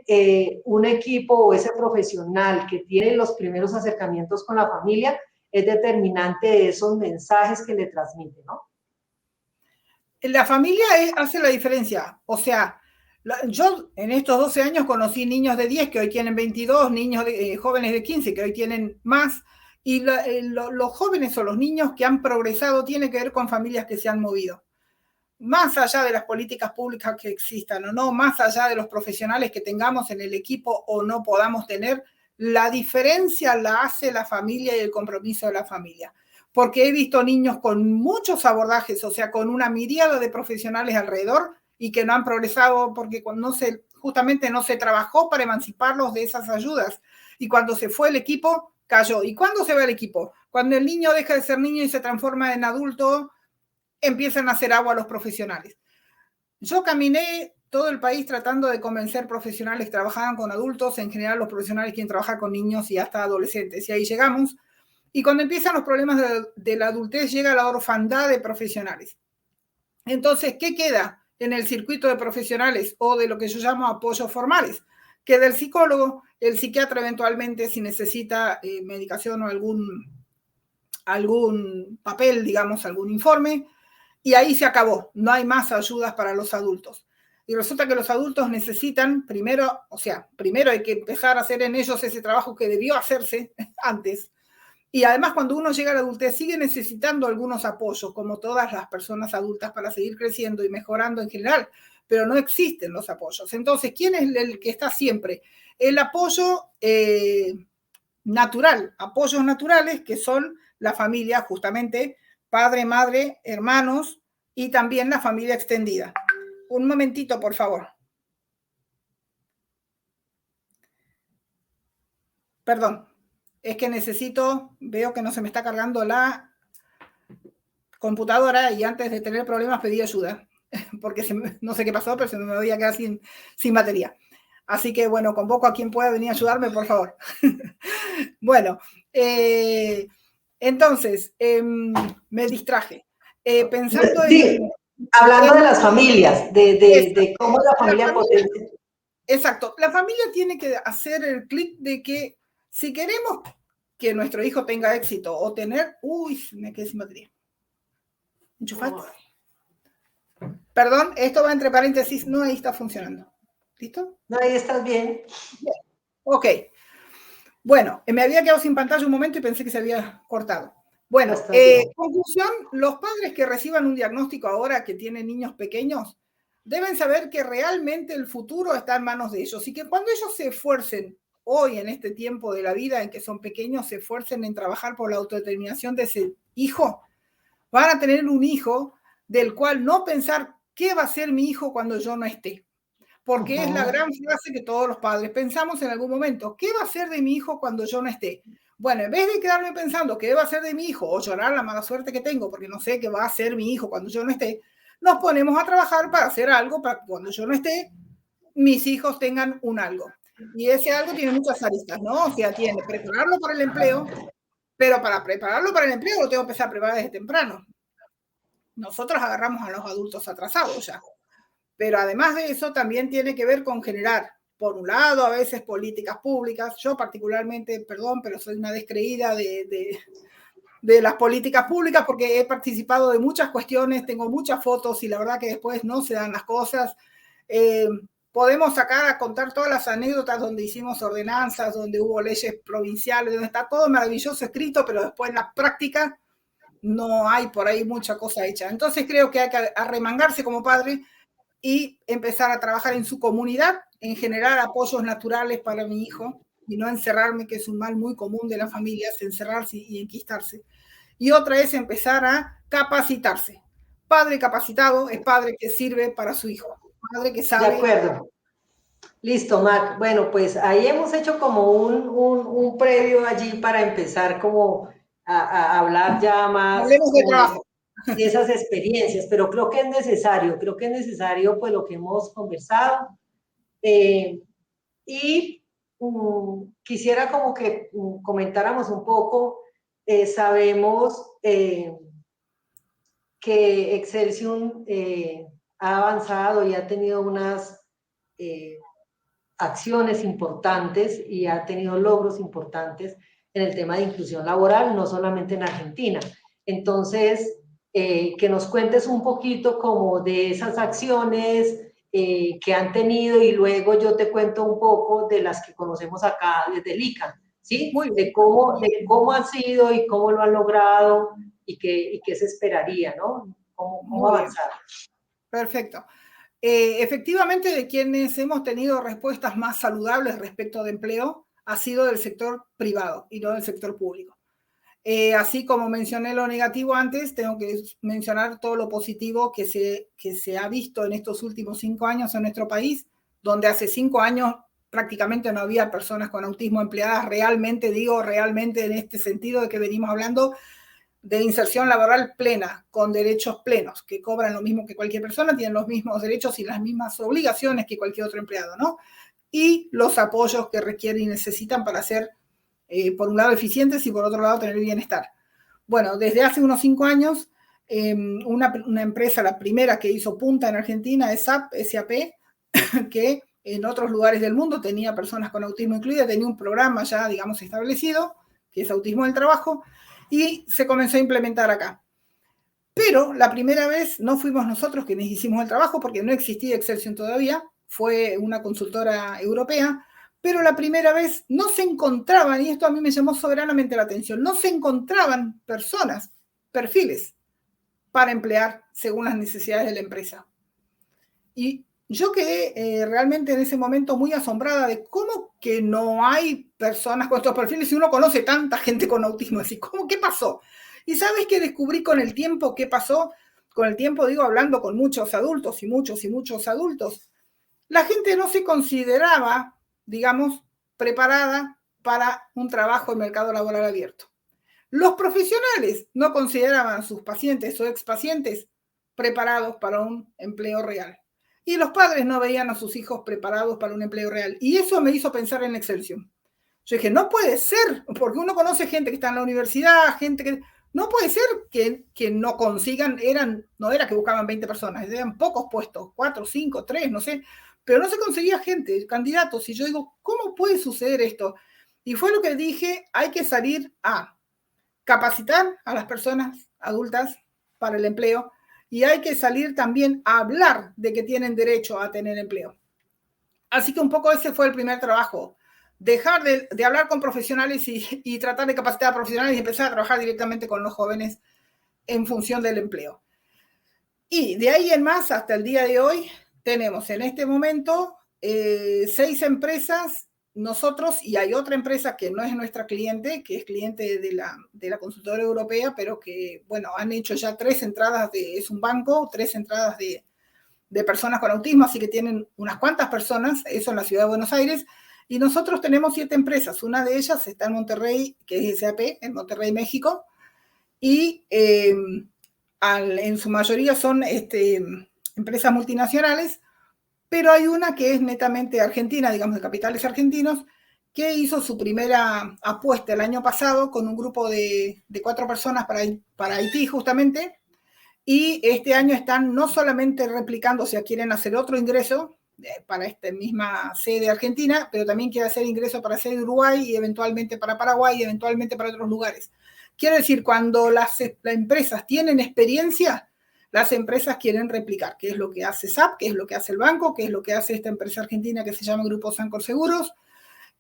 un equipo o ese profesional que tiene los primeros acercamientos con la familia es determinante de esos mensajes que le transmite, ¿no? La familia hace la diferencia. O sea, yo en estos 12 años conocí niños de 10 que hoy tienen 22, niños jóvenes de 15 que hoy tienen más, y los jóvenes o los niños que han progresado tienen que ver con familias que se han movido. Más allá de las políticas públicas que existan o no, más allá de los profesionales que tengamos en el equipo o no podamos tener, la diferencia la hace la familia y el compromiso de la familia. Porque he visto niños con muchos abordajes, o sea, con una miríada de profesionales alrededor y que no han progresado porque justamente no se trabajó para emanciparlos de esas ayudas. Y cuando se fue el equipo, cayó. ¿Y cuándo se va el equipo? Cuando el niño deja de ser niño y se transforma en adulto, empiezan a hacer agua los profesionales. Yo caminé todo el país tratando de convencer profesionales que trabajaban con adultos, en general los profesionales quieren trabajar con niños y hasta adolescentes, y ahí llegamos. Y cuando empiezan los problemas de la adultez, llega la orfandad de profesionales. Entonces, ¿qué queda en el circuito de profesionales o de lo que yo llamo apoyos formales? Queda el psicólogo, el psiquiatra eventualmente si necesita medicación o algún papel, digamos, algún informe, y ahí se acabó, no hay más ayudas para los adultos. Y resulta que los adultos necesitan, primero hay que empezar a hacer en ellos ese trabajo que debió hacerse antes. Y además cuando uno llega a la adultez sigue necesitando algunos apoyos, como todas las personas adultas, para seguir creciendo y mejorando en general. pero no existen los apoyos. Entonces, ¿quién es el que está siempre? El apoyo natural, apoyos naturales que son la familia, justamente, padre, madre, hermanos y también la familia extendida. Un momentito, por favor. Perdón, es que veo que no se me está cargando la computadora y antes de tener problemas pedí ayuda, porque no sé qué pasó, pero se me voy a quedar sin batería. Así que, bueno, convoco a quien pueda venir a ayudarme, por favor. Bueno, entonces, me distraje. Pensando sí, hablando de las familias, de cómo la familia potencia. Exacto, la familia tiene que hacer el clic de que si queremos que nuestro hijo tenga éxito o tener... Uy, me quedé sin batería. ¿Enchufaste? Perdón, esto va entre paréntesis, no, ahí está funcionando. ¿Listo? No, ahí estás bien. Bien. Ok. Bueno, me había quedado sin pantalla un momento y pensé que se había cortado. Bueno, conclusión, los padres que reciban un diagnóstico ahora que tienen niños pequeños deben saber que realmente el futuro está en manos de ellos y que cuando ellos se esfuercen hoy en este tiempo de la vida en que son pequeños, se esfuercen en trabajar por la autodeterminación de ese hijo, van a tener un hijo del cual no pensar qué va a ser mi hijo cuando yo no esté. Porque es la gran frase que todos los padres pensamos en algún momento. ¿Qué va a ser de mi hijo cuando yo no esté? Bueno, en vez de quedarme pensando qué va a ser de mi hijo o llorar la mala suerte que tengo porque no sé qué va a ser mi hijo cuando yo no esté, nos ponemos a trabajar para hacer algo para que cuando yo no esté, mis hijos tengan un algo. Y ese algo tiene muchas aristas, ¿no? O sea, tiene prepararlo para el empleo, pero para prepararlo para el empleo lo tengo que empezar a preparar desde temprano. Nosotros agarramos a los adultos atrasados ya. Pero además de eso, también tiene que ver con generar, por un lado, a veces políticas públicas. Yo particularmente, perdón, pero soy una descreída de las políticas públicas porque he participado de muchas cuestiones, tengo muchas fotos y la verdad que después no se dan las cosas. Podemos sacar a contar todas las anécdotas donde hicimos ordenanzas, donde hubo leyes provinciales, donde está todo maravilloso escrito, pero después en la práctica no hay por ahí mucha cosa hecha. Entonces creo que hay que arremangarse como padre y empezar a trabajar en su comunidad, en generar apoyos naturales para mi hijo y no encerrarme, que es un mal muy común de las familias, encerrarse y enquistarse. Y otra es empezar a capacitarse. Padre capacitado es padre que sirve para su hijo, padre que sabe. De acuerdo. Listo, Mac. Bueno, pues ahí hemos hecho como un previo allí para empezar como a hablar ya más Hablemos de trabajo. De esas experiencias, pero creo que es necesario pues lo que hemos conversado. Y quisiera como que comentáramos un poco, sabemos que Excelsium ha avanzado y ha tenido unas acciones importantes y ha tenido logros importantes en el tema de inclusión laboral, no solamente en Argentina. Entonces, que nos cuentes un poquito como de esas acciones que han tenido y luego yo te cuento un poco de las que conocemos acá desde el ICA, ¿sí? De cómo han sido y cómo lo han logrado y qué se esperaría, ¿no? ¿Cómo avanzar? Perfecto. Efectivamente, de quienes hemos tenido respuestas más saludables respecto de empleo ha sido del sector privado y no del sector público. Así como mencioné lo negativo antes, tengo que mencionar todo lo positivo que se ha visto en estos últimos 5 años en nuestro país, donde hace 5 años prácticamente no había personas con autismo empleadas realmente, digo realmente en este sentido de que venimos hablando de inserción laboral plena, con derechos plenos, que cobran lo mismo que cualquier persona, tienen los mismos derechos y las mismas obligaciones que cualquier otro empleado, ¿no? Y los apoyos que requieren y necesitan para ser, por un lado, eficientes y por otro lado, tener bienestar. Bueno, desde hace unos 5 años, una empresa, la primera que hizo punta en Argentina es SAP, que en otros lugares del mundo tenía personas con autismo incluidas, tenía un programa ya, digamos, establecido, que es Autismo del Trabajo, y se comenzó a implementar acá. Pero la primera vez no fuimos nosotros quienes hicimos el trabajo porque no existía Excelsium todavía, fue una consultora europea, pero la primera vez no se encontraban, y esto a mí me llamó soberanamente la atención, no se encontraban personas, perfiles, para emplear según las necesidades de la empresa. Y yo quedé realmente en ese momento muy asombrada de cómo que no hay personas con estos perfiles si uno conoce tanta gente con autismo, así, ¿cómo qué pasó? Y ¿sabes qué descubrí con el tiempo qué pasó? Con el tiempo, digo, hablando con muchos adultos y muchos adultos, la gente no se consideraba, digamos, preparada para un trabajo en mercado laboral abierto. Los profesionales no consideraban a sus pacientes o expacientes preparados para un empleo real. Y los padres no veían a sus hijos preparados para un empleo real. Y eso me hizo pensar en Excelsior. Yo dije, no puede ser, porque uno conoce gente que está en la universidad, gente que... No puede ser que no consigan, no era que buscaban 20 personas, eran pocos puestos, 4, 5, 3, no sé, pero no se conseguía gente, candidatos. Y yo digo, ¿cómo puede suceder esto? Y fue lo que dije, hay que salir a capacitar a las personas adultas para el empleo y hay que salir también a hablar de que tienen derecho a tener empleo. Así que un poco ese fue el primer trabajo, dejar de hablar con profesionales y tratar de capacitar a profesionales y empezar a trabajar directamente con los jóvenes en función del empleo. Y de ahí en más, hasta el día de hoy, tenemos en este momento 6 empresas, nosotros, y hay otra empresa que no es nuestra cliente, que es cliente de la consultora europea, pero que, bueno, han hecho ya 3 entradas, es un banco, 3 entradas de personas con autismo, así que tienen unas cuantas personas, eso en la ciudad de Buenos Aires, y nosotros tenemos 7 empresas, una de ellas está en Monterrey, que es SAP, en Monterrey, México, y en su mayoría son empresas multinacionales, pero hay una que es netamente argentina, digamos, de capitales argentinos, que hizo su primera apuesta el año pasado con un grupo de 4 personas para Haití, justamente, y este año están no solamente replicando, o sea, quieren hacer otro ingreso para esta misma sede argentina, pero también quieren hacer ingreso para sede de Uruguay y eventualmente para Paraguay y eventualmente para otros lugares. Quiere decir, cuando las empresas tienen experiencia, las empresas quieren replicar, qué es lo que hace SAP, qué es lo que hace el banco, qué es lo que hace esta empresa argentina que se llama Grupo Sancor Seguros.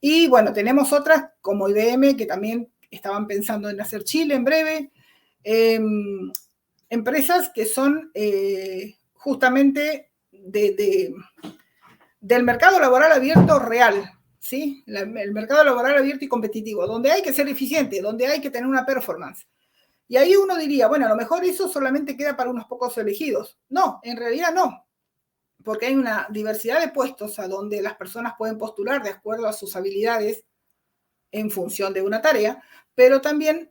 Y bueno, tenemos otras como IBM que también estaban pensando en hacer Chile en breve. Empresas que son justamente del mercado laboral abierto real, ¿sí? El mercado laboral abierto y competitivo, donde hay que ser eficiente, donde hay que tener una performance. Y ahí uno diría, bueno, a lo mejor eso solamente queda para unos pocos elegidos. No, en realidad no, porque hay una diversidad de puestos a donde las personas pueden postular de acuerdo a sus habilidades en función de una tarea, pero también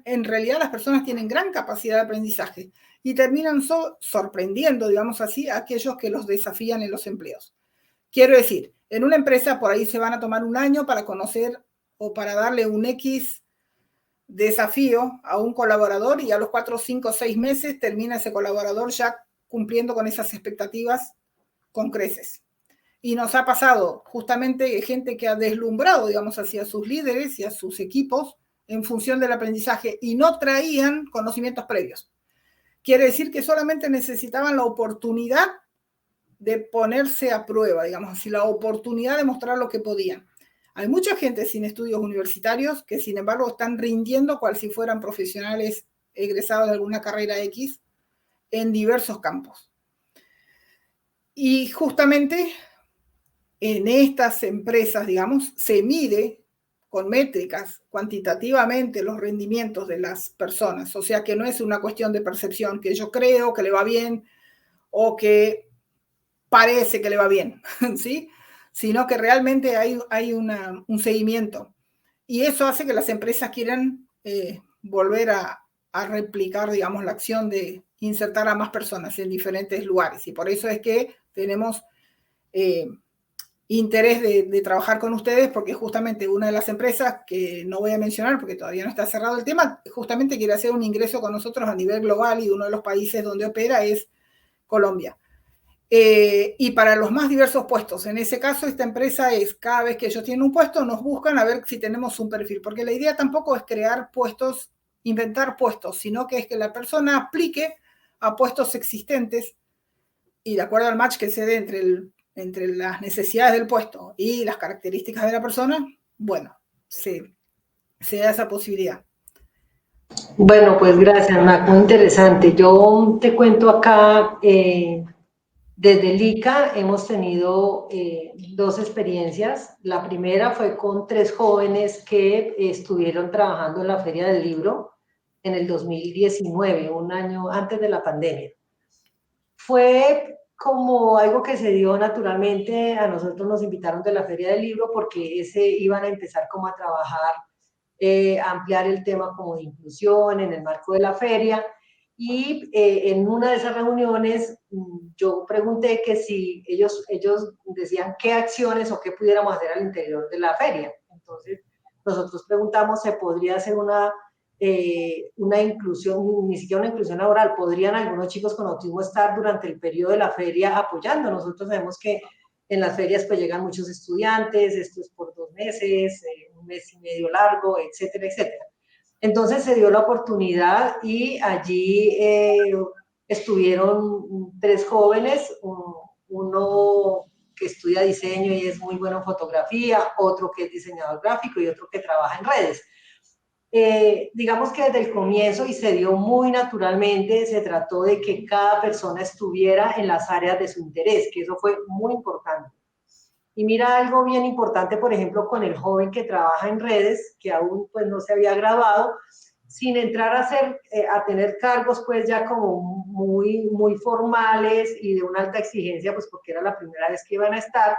en realidad las personas tienen gran capacidad de aprendizaje y terminan sorprendiendo, digamos así, a aquellos que los desafían en los empleos. Quiero decir, en una empresa por ahí se van a tomar un año para conocer o para darle un X desafío a un colaborador y a los 4, 5, 6 meses termina ese colaborador ya cumpliendo con esas expectativas con creces. Y nos ha pasado justamente gente que ha deslumbrado, digamos, hacia sus líderes y a sus equipos en función del aprendizaje y no traían conocimientos previos. Quiere decir que solamente necesitaban la oportunidad de ponerse a prueba, digamos así, la oportunidad de mostrar lo que podían. Hay mucha gente sin estudios universitarios que, sin embargo, están rindiendo cual si fueran profesionales egresados de alguna carrera X en diversos campos. Y justamente en estas empresas, digamos, se mide con métricas cuantitativamente los rendimientos de las personas. O sea que no es una cuestión de percepción, que yo creo que le va bien o que parece que le va bien, ¿sí? Sino que realmente hay un seguimiento. Y eso hace que las empresas quieran volver a replicar, digamos, la acción de insertar a más personas en diferentes lugares. Y por eso es que tenemos interés de trabajar con ustedes, porque justamente una de las empresas, que no voy a mencionar porque todavía no está cerrado el tema, justamente quiere hacer un ingreso con nosotros a nivel global y uno de los países donde opera es Colombia. Y para los más diversos puestos. En ese caso, esta empresa es, cada vez que ellos tienen un puesto, nos buscan a ver si tenemos un perfil, porque la idea tampoco es crear puestos, inventar puestos, sino que es que la persona aplique a puestos existentes y de acuerdo al match que se dé entre las necesidades del puesto y las características de la persona, bueno, se da esa posibilidad. Bueno, pues gracias, Mac, muy interesante. Yo te cuento acá, Desde el ICA hemos tenido 2 experiencias. La primera fue con 3 jóvenes que estuvieron trabajando en la Feria del Libro en el 2019, un año antes de la pandemia. Fue como algo que se dio naturalmente. A nosotros nos invitaron de la Feria del Libro porque iban a empezar como a trabajar, ampliar el tema como de inclusión en el marco de la feria. Y en una de esas reuniones yo pregunté que si ellos decían qué acciones o qué pudiéramos hacer al interior de la feria. Entonces nosotros preguntamos, ¿se podría hacer una inclusión, ni siquiera una inclusión laboral? ¿Podrían algunos chicos con autismo estar durante el periodo de la feria apoyando? Nosotros sabemos que en las ferias pues llegan muchos estudiantes, esto es por 2 meses, un mes y medio largo, etcétera, etcétera. Entonces se dio la oportunidad y allí estuvieron 3 jóvenes, uno que estudia diseño y es muy bueno en fotografía, otro que es diseñador gráfico y otro que trabaja en redes. Digamos que desde el comienzo, y se dio muy naturalmente, se trató de que cada persona estuviera en las áreas de su interés, que eso fue muy importante. Y mira algo bien importante, por ejemplo, con el joven que trabaja en redes, que aún pues no se había graduado, sin entrar a tener cargos pues ya como muy formales y de una alta exigencia, pues porque era la primera vez que iban a estar.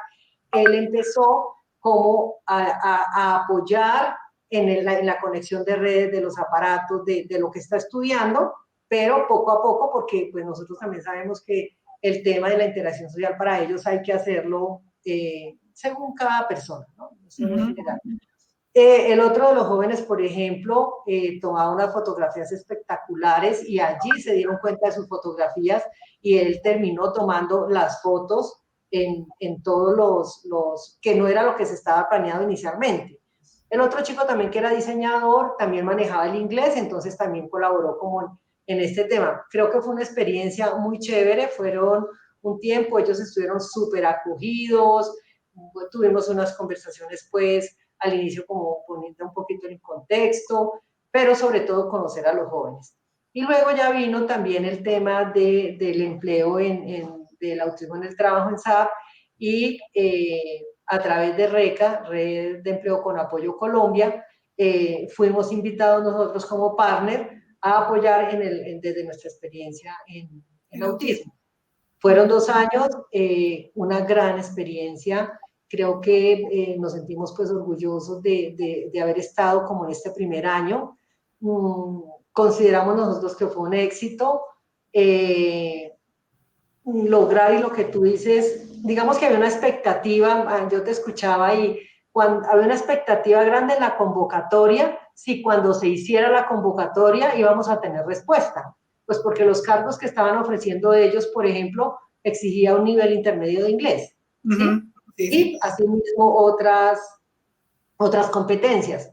Él empezó como a apoyar en la conexión de redes, de los aparatos, de lo que está estudiando, pero poco a poco, porque pues nosotros también sabemos que el tema de la interacción social para ellos hay que hacerlo según cada persona, ¿no? Eso en general. El otro de los jóvenes, por ejemplo, tomaba unas fotografías espectaculares y allí se dieron cuenta de sus fotografías y él terminó tomando las fotos en todos que no era lo que se estaba planeado inicialmente. El otro chico también, que era diseñador, también manejaba el inglés, entonces también colaboró como en este tema. Creo que fue una experiencia muy chévere, fueron un tiempo, ellos estuvieron súper acogidos, tuvimos unas conversaciones pues al inicio como poniendo un poquito en contexto, pero sobre todo conocer a los jóvenes. Y luego ya vino también el tema del empleo del autismo en el trabajo en SAP, y a través de RECA, Red de Empleo con Apoyo Colombia, fuimos invitados nosotros como partner a apoyar desde nuestra experiencia en autismo. Fueron 2 años, una gran experiencia. Creo que nos sentimos pues orgullosos de haber estado como en este primer año. Consideramos nosotros que fue un éxito. Lograr, y lo que tú dices, digamos que había una expectativa, yo te escuchaba y había una expectativa grande en la convocatoria, si cuando se hiciera la convocatoria íbamos a tener respuesta, pues porque los cargos que estaban ofreciendo ellos, por ejemplo, exigía un nivel intermedio de inglés, ¿sí? Sí, sí. Y asimismo otras competencias.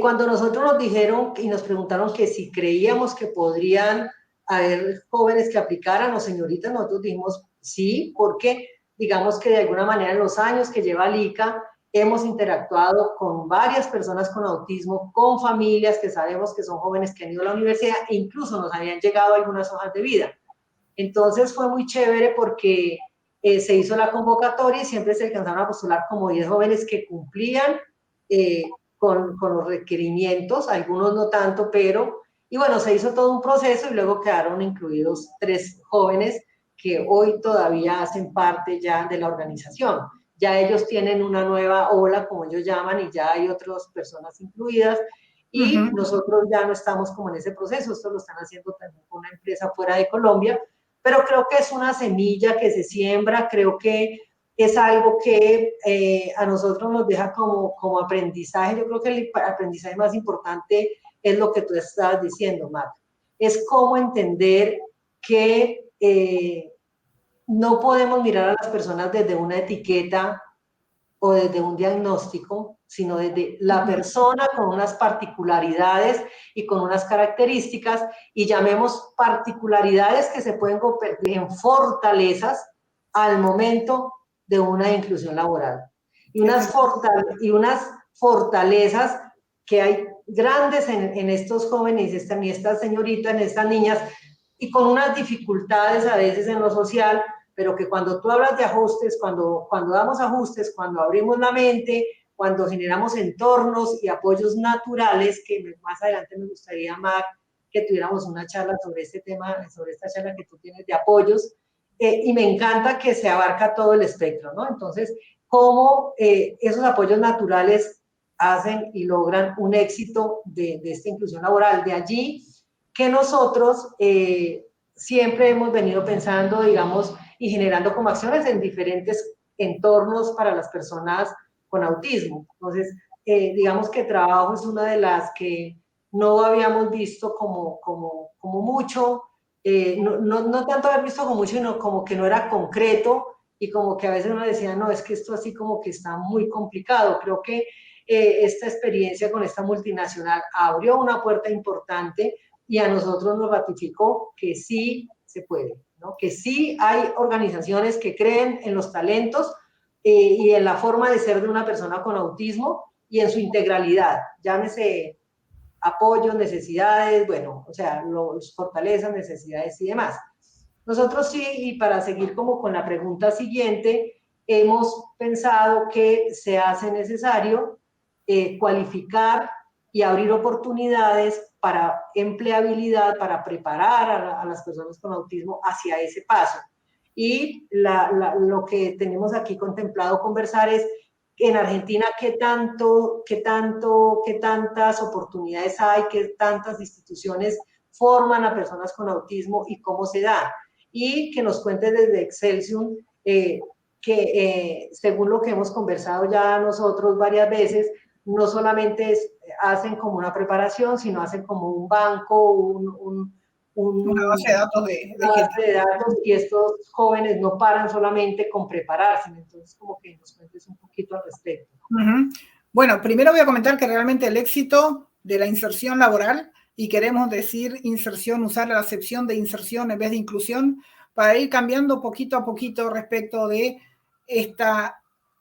Cuando nosotros nos dijeron y nos preguntaron que si creíamos que podrían haber jóvenes que aplicaran o señoritas, nosotros dijimos sí, porque digamos que de alguna manera en los años que lleva LICA hemos interactuado con varias personas con autismo, con familias que sabemos que son jóvenes que han ido a la universidad e incluso nos habían llegado algunas hojas de vida. Entonces fue muy chévere porque se hizo la convocatoria y siempre se alcanzaron a postular como 10 jóvenes que cumplían con los requerimientos, algunos no tanto, pero, y bueno, se hizo todo un proceso y luego quedaron incluidos 3 jóvenes que hoy todavía hacen parte ya de la organización. Ya ellos tienen una nueva ola, como ellos llaman, y ya hay otras personas incluidas, y nosotros ya no estamos como en ese proceso. Esto lo están haciendo también con una empresa fuera de Colombia, pero creo que es una semilla que se siembra, creo que es algo que a nosotros nos deja como aprendizaje. Yo creo que el aprendizaje más importante es lo que tú estabas diciendo, Matt. Es cómo entender que no podemos mirar a las personas desde una etiqueta o desde un diagnóstico, sino desde la persona con unas particularidades y con unas características, y llamemos particularidades que se pueden convertir en fortalezas al momento de una inclusión laboral. Y unas fortalezas que hay grandes en estos jóvenes, en estas señoritas, en estas niñas, y con unas dificultades a veces en lo social, pero que cuando tú hablas de ajustes, cuando damos ajustes, cuando abrimos la mente, cuando generamos entornos y apoyos naturales, que más adelante me gustaría, Mac, que tuviéramos una charla sobre este tema, sobre esta charla que tú tienes de apoyos, y me encanta que se abarca todo el espectro, ¿no? Entonces, cómo esos apoyos naturales hacen y logran un éxito de esta inclusión laboral. De allí que nosotros siempre hemos venido pensando, digamos, y generando como acciones en diferentes entornos para las personas con autismo. Entonces, digamos que trabajo es una de las que no habíamos visto como mucho, no tanto haber visto como mucho, sino como que no era concreto y como que a veces uno decía, no, es que esto así como que está muy complicado. Creo que esta experiencia con esta multinacional abrió una puerta importante y a nosotros nos ratificó que sí se puede, ¿no? Que sí hay organizaciones que creen en los talentos y en la forma de ser de una persona con autismo y en su integralidad, llámese apoyos, necesidades, bueno, o sea, los fortalezas, necesidades y demás. Nosotros sí, y para seguir como con la pregunta siguiente, hemos pensado que se hace necesario cualificar y abrir oportunidades para empleabilidad, para preparar a las personas con autismo hacia ese paso. Y lo que tenemos aquí contemplado conversar es en Argentina qué tantas oportunidades hay, qué tantas instituciones forman a personas con autismo y cómo se da. Y que nos cuente desde Excelsium que según lo que hemos conversado ya nosotros varias veces, no solamente hacen como una preparación, sino hacen como un banco, una base de datos de base gente. de datos, y estos jóvenes no paran solamente con prepararse. Entonces, como que nos cuentes un poquito al respecto. Bueno, primero voy a comentar que realmente el éxito de la inserción laboral, y queremos decir inserción, usar la acepción de inserción en vez de inclusión, para ir cambiando poquito a poquito respecto de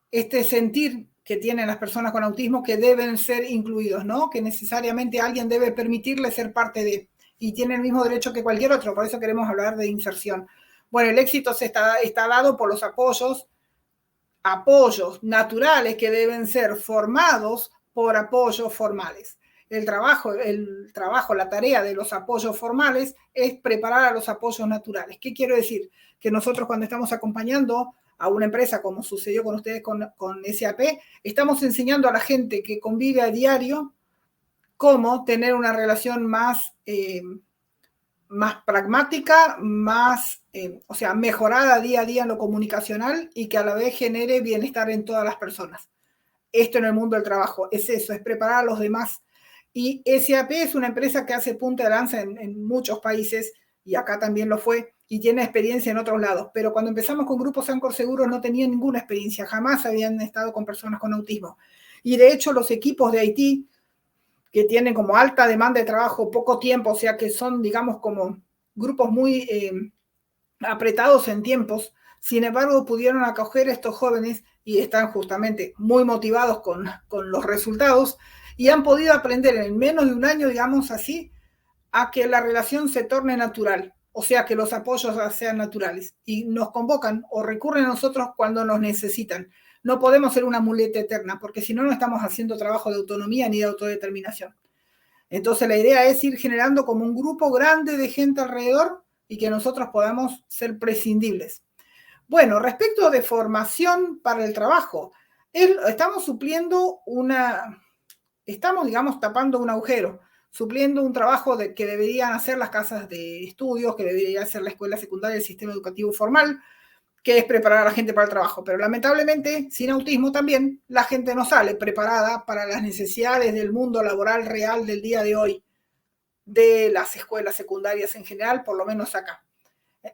este sentir que tienen las personas con autismo que deben ser incluidos, ¿no? Que necesariamente alguien debe permitirles ser parte de, y tiene el mismo derecho que cualquier otro, por eso queremos hablar de inserción. Bueno, el éxito está dado por los apoyos naturales que deben ser formados por apoyos formales. El trabajo, la tarea de los apoyos formales es preparar a los apoyos naturales. ¿Qué quiero decir? Que nosotros cuando estamos acompañando a una empresa, como sucedió con ustedes con SAP, estamos enseñando a la gente que convive a diario cómo tener una relación más pragmática, o sea, mejorada día a día en lo comunicacional y que a la vez genere bienestar en todas las personas. Esto en el mundo del trabajo, es eso, es preparar a los demás. Y SAP es una empresa que hace punta de lanza en muchos países, y acá también lo fue, y tiene experiencia en otros lados. Pero cuando empezamos con Grupos Sancor Seguros no tenían ninguna experiencia, jamás habían estado con personas con autismo. Y de hecho los equipos de Haití, que tienen como alta demanda de trabajo, poco tiempo, o sea que son, digamos, como grupos muy apretados en tiempos, sin embargo pudieron acoger a estos jóvenes y están justamente muy motivados con los resultados y han podido aprender en menos de un año, digamos así, a que la relación se torne natural, o sea, que los apoyos sean naturales y nos convocan o recurren a nosotros cuando nos necesitan. No podemos ser una muleta eterna, porque si no, no estamos haciendo trabajo de autonomía ni de autodeterminación. Entonces la idea es ir generando como un grupo grande de gente alrededor y que nosotros podamos ser prescindibles. Bueno, respecto de formación para el trabajo, estamos digamos, tapando un agujero, supliendo un trabajo que deberían hacer las casas de estudios, que debería hacer la escuela secundaria, el sistema educativo formal, que es preparar a la gente para el trabajo. Pero lamentablemente, sin autismo también, la gente no sale preparada para las necesidades del mundo laboral real del día de hoy, de las escuelas secundarias en general, por lo menos acá.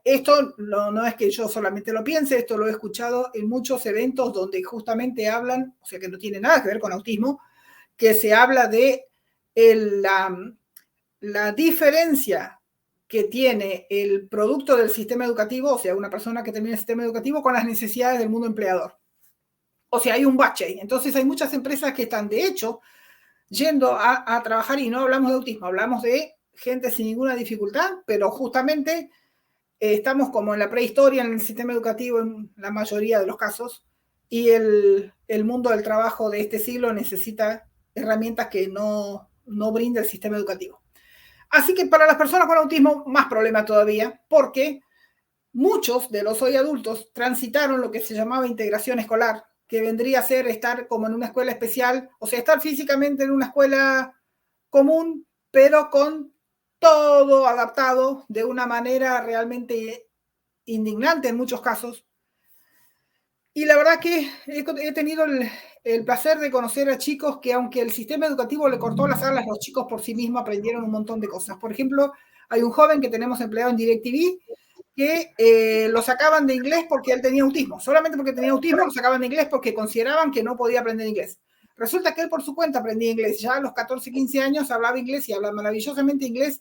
Esto no es que yo solamente lo piense, esto lo he escuchado en muchos eventos donde justamente hablan, o sea que no tiene nada que ver con autismo, que se habla de la diferencia que tiene el producto del sistema educativo, o sea, una persona que termina el sistema educativo, con las necesidades del mundo empleador. O sea, hay un bache. Entonces hay muchas empresas que están, de hecho, yendo a trabajar, y no hablamos de autismo, hablamos de gente sin ninguna dificultad, pero justamente estamos como en la prehistoria en el sistema educativo en la mayoría de los casos, y el mundo del trabajo de este siglo necesita herramientas que no brinda el sistema educativo. Así que para las personas con autismo, más problema todavía, porque muchos de los hoy adultos transitaron lo que se llamaba integración escolar, que vendría a ser estar como en una escuela especial, o sea, estar físicamente en una escuela común, pero con todo adaptado de una manera realmente indignante en muchos casos. Y la verdad que he tenido el placer de conocer a chicos que, aunque el sistema educativo le cortó las alas, los chicos por sí mismos aprendieron un montón de cosas. Por ejemplo, hay un joven que tenemos empleado en DirecTV que lo sacaban de inglés porque él tenía autismo. Solamente porque tenía autismo lo sacaban de inglés porque consideraban que no podía aprender inglés. Resulta que él por su cuenta aprendía inglés. Ya a los 14, 15 años hablaba inglés y hablaba maravillosamente inglés.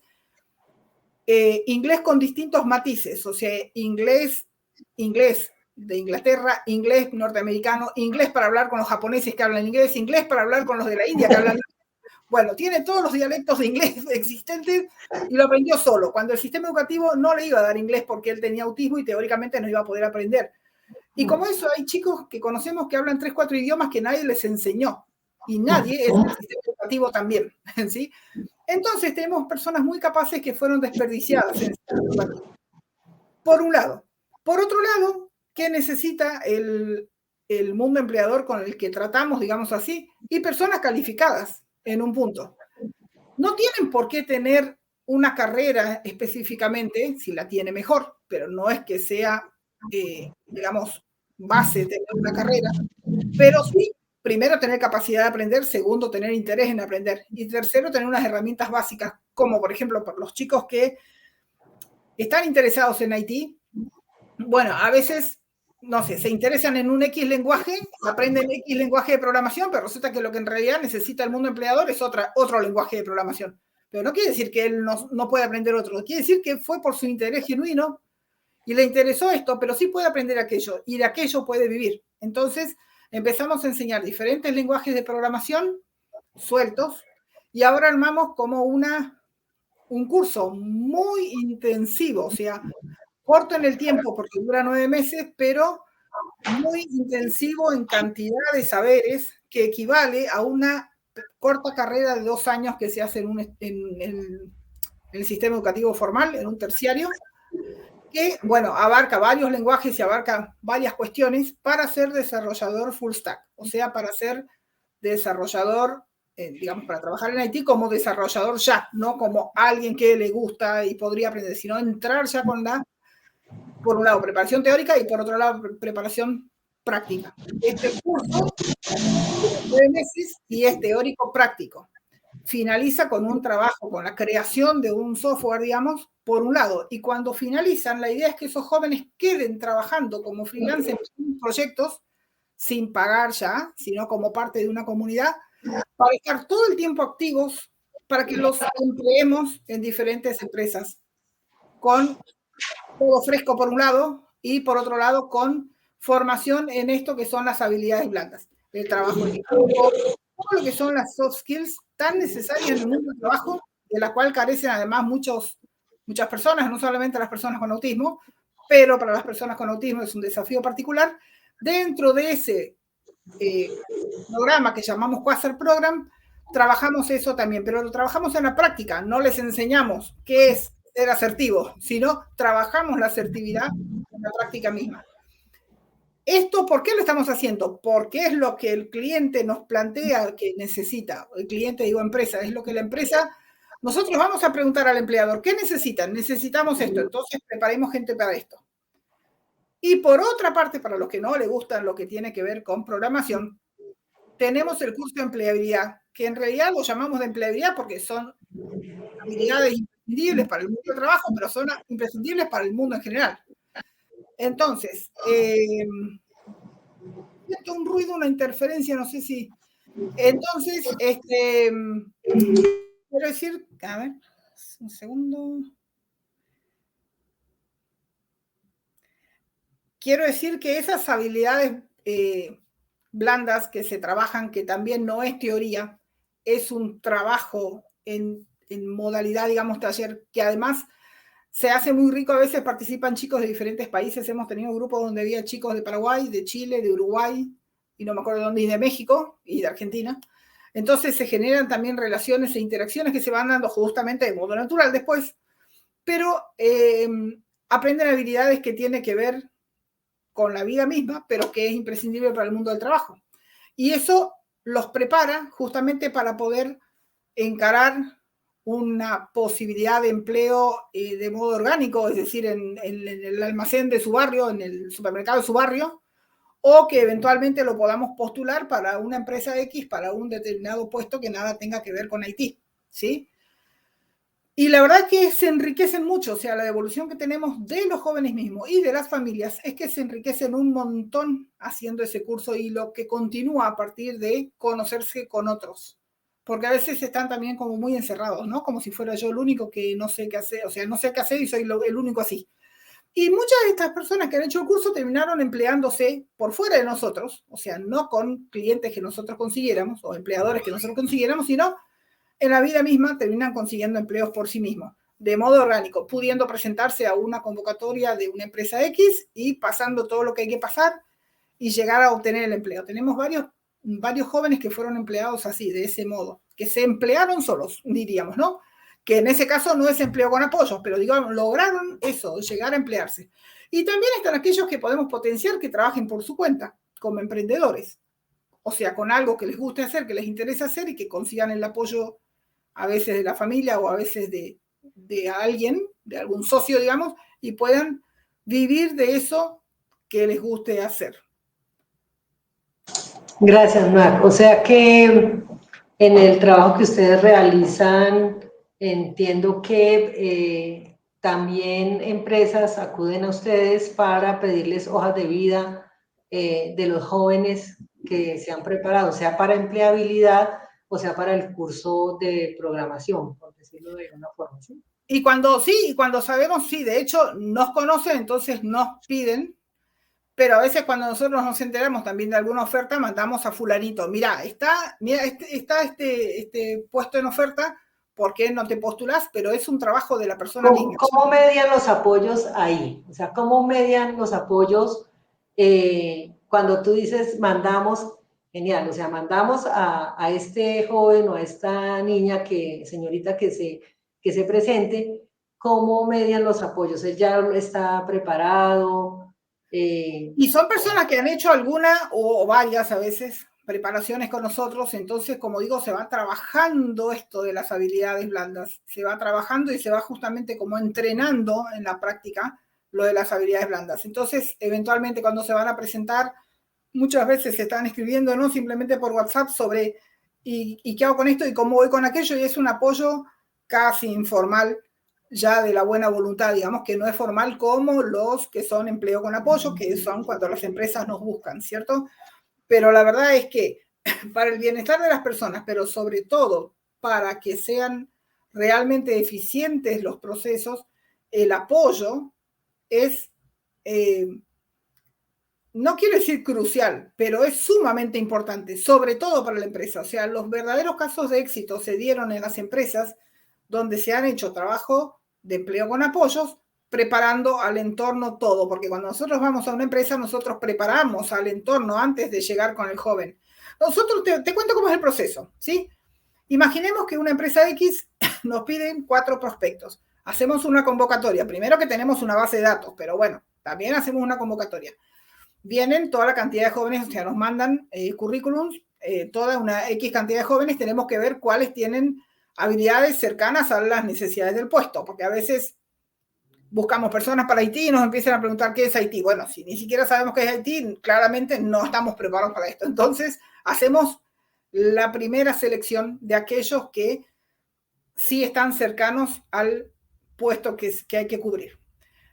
Inglés con distintos matices, o sea, inglés de Inglaterra, inglés norteamericano, inglés para hablar con los japoneses que hablan inglés, inglés para hablar con los de la India que hablan inglés. Bueno, tiene todos los dialectos de inglés existentes y lo aprendió solo, cuando el sistema educativo no le iba a dar inglés porque él tenía autismo y teóricamente no iba a poder aprender. Y como eso, hay chicos que conocemos que hablan 3, 4 idiomas que nadie les enseñó y nadie es el sistema educativo también, ¿sí? Entonces tenemos personas muy capaces que fueron desperdiciadas en el sistema educativo. Por un lado. Por otro lado, ¿qué necesita el mundo empleador con el que tratamos, digamos así? Y personas calificadas en un punto. No tienen por qué tener una carrera específicamente, si la tiene mejor, pero no es que sea, digamos, base tener una carrera, pero sí, primero, tener capacidad de aprender, segundo, tener interés en aprender, y tercero, tener unas herramientas básicas, como por ejemplo, por los chicos que están interesados en IT, bueno, a veces, no sé, se interesan en un X lenguaje, aprenden X lenguaje de programación, pero resulta que lo que en realidad necesita el mundo empleador es otro lenguaje de programación. Pero no quiere decir que él no puede aprender otro, quiere decir que fue por su interés genuino y le interesó esto, pero sí puede aprender aquello, y de aquello puede vivir. Entonces, empezamos a enseñar diferentes lenguajes de programación sueltos, y ahora armamos como un curso muy intensivo, o sea, corto en el tiempo porque dura 9 meses, pero muy intensivo en cantidad de saberes, que equivale a una corta carrera de 2 años que se hace en el sistema educativo formal, en un terciario, que, bueno, abarca varios lenguajes y abarca varias cuestiones para ser desarrollador full stack, o sea, para ser desarrollador, digamos, para trabajar en IT como desarrollador ya, no como alguien que le gusta y podría aprender, sino entrar ya con por un lado, preparación teórica y por otro lado, preparación práctica. Este curso dura 9 meses y es teórico práctico. Finaliza con un trabajo, con la creación de un software, digamos, por un lado. Y cuando finalizan, la idea es que esos jóvenes queden trabajando como freelancers en proyectos sin pagar ya, sino como parte de una comunidad, para estar todo el tiempo activos, para que los empleemos en diferentes empresas, con todo fresco por un lado y por otro lado con formación en esto que son las habilidades blandas, el trabajo en equipo, todo lo que son las soft skills tan necesarias en el mundo del trabajo, de la cual carecen además muchas personas, no solamente las personas con autismo, pero para las personas con autismo es un desafío particular. Dentro de ese programa que llamamos Quasar Program, trabajamos eso también, pero lo trabajamos en la práctica, no les enseñamos qué es ser asertivo, sino trabajamos la asertividad en la práctica misma. ¿Esto por qué lo estamos haciendo? Porque es lo que el cliente nos plantea que necesita. El cliente, digo empresa, es lo que la empresa... Nosotros vamos a preguntar al empleador, ¿qué necesitan? Necesitamos esto, entonces preparemos gente para esto. Y por otra parte, para los que no les gustan lo que tiene que ver con programación, tenemos el curso de empleabilidad, que en realidad lo llamamos de empleabilidad porque son habilidades imprescindibles para el mundo del trabajo, pero son imprescindibles para el mundo en general. Entonces, siento un ruido, una interferencia, no sé si... Entonces, quiero decir, a ver, un segundo. Quiero decir que esas habilidades blandas que se trabajan, que también no es teoría, es un trabajo en modalidad, digamos, taller, que además Se hace muy rico, a veces participan chicos de diferentes países, hemos tenido grupos donde había chicos de Paraguay, de Chile, de Uruguay, y no me acuerdo dónde, y de México y de Argentina. Entonces se generan también relaciones e interacciones que se van dando justamente de modo natural después, pero aprenden habilidades que tienen que ver con la vida misma, pero que es imprescindible para el mundo del trabajo. Y eso los prepara justamente para poder encarar una posibilidad de empleo de modo orgánico, es decir, en el almacén de su barrio, en el supermercado de su barrio, o que eventualmente lo podamos postular para una empresa X, para un determinado puesto que nada tenga que ver con Haití, ¿sí? Y la verdad que se enriquecen mucho, o sea, la devolución que tenemos de los jóvenes mismos y de las familias es que se enriquecen un montón haciendo ese curso y lo que continúa a partir de conocerse con otros. Porque a veces están también como muy encerrados, ¿no? Como si fuera yo el único que no sé qué hacer, o sea, no sé qué hacer y soy el único así. Y muchas de estas personas que han hecho el curso terminaron empleándose por fuera de nosotros, o sea, no con clientes que nosotros consiguiéramos o empleadores que nosotros consiguiéramos, sino en la vida misma terminan consiguiendo empleos por sí mismos, de modo orgánico, pudiendo presentarse a una convocatoria de una empresa X y pasando todo lo que hay que pasar y llegar a obtener el empleo. Tenemos varios jóvenes que fueron empleados así, de ese modo, que se emplearon solos, diríamos, ¿no? Que en ese caso no es empleo con apoyos, pero digamos, lograron eso, llegar a emplearse. Y también están aquellos que podemos potenciar que trabajen por su cuenta, como emprendedores. O sea, con algo que les guste hacer, que les interese hacer y que consigan el apoyo a veces de la familia o a veces de alguien, de algún socio, digamos, y puedan vivir de eso que les guste hacer. Gracias, Mac. O sea que en el trabajo que ustedes realizan, entiendo que también empresas acuden a ustedes para pedirles hojas de vida de los jóvenes que se han preparado, sea para empleabilidad o sea para el curso de programación, por decirlo de alguna forma, ¿sí? Y cuando sabemos, sí, de hecho nos conocen, entonces nos piden, pero a veces cuando nosotros nos enteramos también de alguna oferta, mandamos a fulanito, mira, está este puesto en oferta, ¿por qué no te postulas? Pero es un trabajo de la persona misma. ¿Cómo median los apoyos ahí? O sea, ¿cómo median los apoyos cuando tú dices mandamos, genial, o sea, mandamos a este joven o a esta niña, señorita que se presente, ¿cómo median los apoyos? ¿Él ya está preparado? Y son personas que han hecho alguna o varias a veces preparaciones con nosotros, entonces, como digo, se va trabajando esto de las habilidades blandas, se va trabajando y se va justamente como entrenando en la práctica lo de las habilidades blandas. Entonces, eventualmente cuando se van a presentar, muchas veces se están escribiendo, ¿no? Simplemente por WhatsApp sobre ¿y qué hago con esto y cómo voy con aquello? Y es un apoyo casi informal ya de la buena voluntad, digamos, que no es formal como los que son empleo con apoyo, que son cuando las empresas nos buscan, ¿cierto? Pero la verdad es que para el bienestar de las personas, pero sobre todo para que sean realmente eficientes los procesos, el apoyo es, no quiero decir crucial, pero es sumamente importante, sobre todo para la empresa. O sea, los verdaderos casos de éxito se dieron en las empresas donde se han hecho trabajo de empleo con apoyos, preparando al entorno todo, porque cuando nosotros vamos a una empresa, nosotros preparamos al entorno antes de llegar con el joven. Nosotros, te cuento cómo es el proceso, ¿sí? Imaginemos que una empresa X nos piden 4 prospectos. Hacemos una convocatoria. Primero que tenemos una base de datos, pero bueno, también hacemos una convocatoria. Vienen toda la cantidad de jóvenes, o sea, nos mandan currículums, toda una X cantidad de jóvenes, tenemos que ver cuáles tienen habilidades cercanas a las necesidades del puesto, porque a veces buscamos personas para Haití y nos empiezan a preguntar qué es Haití. Bueno, si ni siquiera sabemos qué es Haití, claramente no estamos preparados para esto. Entonces, hacemos la primera selección de aquellos que sí están cercanos al puesto que hay que cubrir.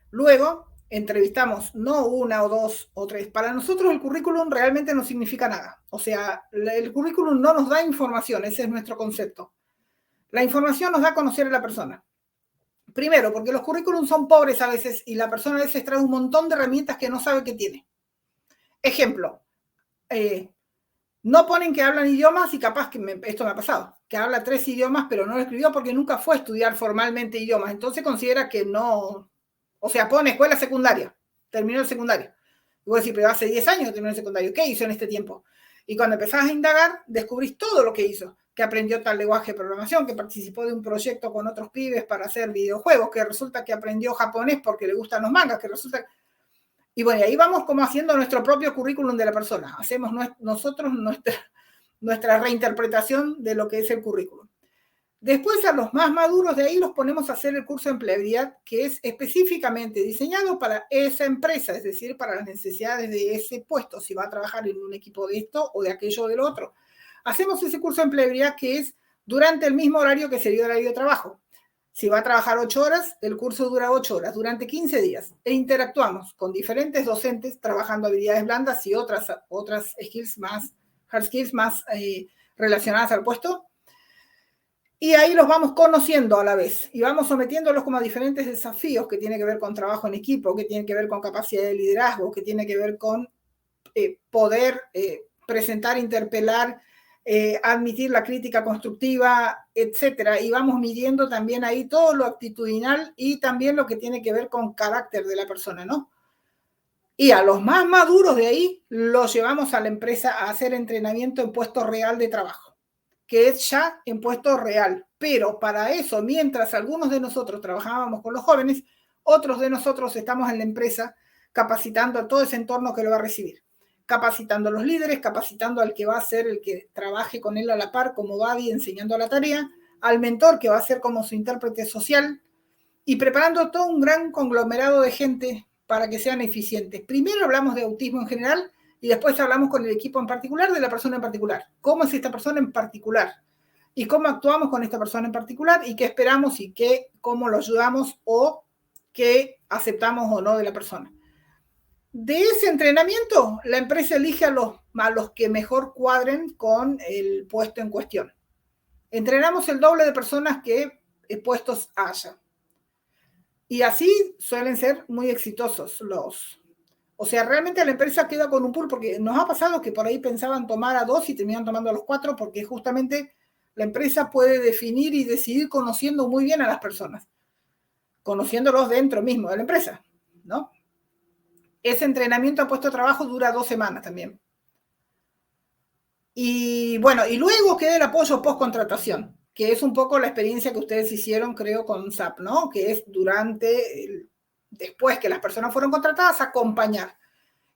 Luego, entrevistamos no una o dos o tres. Para nosotros el currículum realmente no significa nada. O sea, el currículum no nos da información, ese es nuestro concepto. La información nos da a conocer a la persona. Primero, porque los currículums son pobres a veces y la persona a veces trae un montón de herramientas que no sabe que tiene. Ejemplo, No ponen que hablan idiomas y capaz que esto me ha pasado, que habla 3 idiomas, pero no lo escribió porque nunca fue a estudiar formalmente idiomas. Entonces considera que no, o sea, pone escuela secundaria, terminó el secundario. Y vos decís, pero hace 10 años que terminó el secundario, ¿qué hizo en este tiempo? Y cuando empezás a indagar, descubrís todo lo que hizo, que aprendió tal lenguaje de programación, que participó de un proyecto con otros pibes para hacer videojuegos, que resulta que aprendió japonés porque le gustan los mangas, que resulta... Y bueno, ahí vamos como haciendo nuestro propio currículum de la persona. Hacemos nosotros nuestra reinterpretación de lo que es el currículum. Después a los más maduros de ahí los ponemos a hacer el curso de empleabilidad, que es específicamente diseñado para esa empresa, es decir, para las necesidades de ese puesto, si va a trabajar en un equipo de esto o de aquello o del otro. Hacemos ese curso de empleabilidad que es durante el mismo horario que sería el horario de trabajo. Si va a trabajar 8 horas, el curso dura 8 horas, durante 15 días. E interactuamos con diferentes docentes trabajando habilidades blandas y otras skills más, hard skills más relacionadas al puesto. Y ahí los vamos conociendo a la vez y vamos sometiéndolos como a diferentes desafíos que tienen que ver con trabajo en equipo, que tienen que ver con capacidad de liderazgo, que tienen que ver con poder presentar, interpelar, admitir la crítica constructiva, etcétera. Y vamos midiendo también ahí todo lo actitudinal y también lo que tiene que ver con carácter de la persona, ¿no? Y a los más maduros de ahí los llevamos a la empresa a hacer entrenamiento en puesto real de trabajo, que es ya en puesto real. Pero para eso, mientras algunos de nosotros trabajábamos con los jóvenes, otros de nosotros estamos en la empresa capacitando a todo ese entorno que lo va a recibir, capacitando a los líderes, capacitando al que va a ser el que trabaje con él a la par como buddy enseñando la tarea, al mentor que va a ser como su intérprete social y preparando todo un gran conglomerado de gente para que sean eficientes. Primero hablamos de autismo en general y después hablamos con el equipo en particular de la persona en particular. ¿Cómo es esta persona en particular? Y cómo actuamos con esta persona en particular y qué esperamos y cómo lo ayudamos o qué aceptamos o no de la persona. De ese entrenamiento, la empresa elige a los que mejor cuadren con el puesto en cuestión. Entrenamos el doble de personas que puestos haya. Y así suelen ser muy exitosos los... O sea, realmente la empresa queda con un pool, porque nos ha pasado que por ahí pensaban tomar a 2 y terminan tomando a los 4, porque justamente la empresa puede definir y decidir conociendo muy bien a las personas, conociéndolos dentro mismo de la empresa, ¿no? Ese entrenamiento a puesto de trabajo dura 2 semanas también. Y bueno, y luego queda el apoyo post-contratación, que es un poco la experiencia que ustedes hicieron, creo, con SAP, ¿no? Que es después que las personas fueron contratadas, acompañar.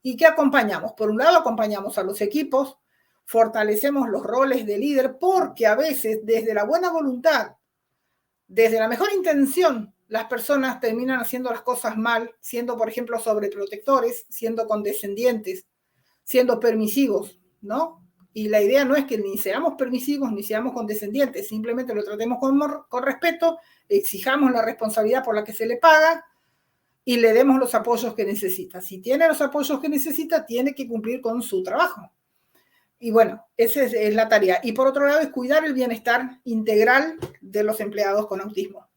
¿Y qué acompañamos? Por un lado, acompañamos a los equipos, fortalecemos los roles de líder, porque a veces, desde la buena voluntad, desde la mejor intención, las personas terminan haciendo las cosas mal, siendo, por ejemplo, sobreprotectores, siendo condescendientes, siendo permisivos, ¿no? Y la idea no es que ni seamos permisivos ni seamos condescendientes, simplemente lo tratemos con respeto, exijamos la responsabilidad por la que se le paga y le demos los apoyos que necesita. Si tiene los apoyos que necesita, tiene que cumplir con su trabajo. Y bueno, esa es la tarea. Y por otro lado, es cuidar el bienestar integral de los empleados con autismo.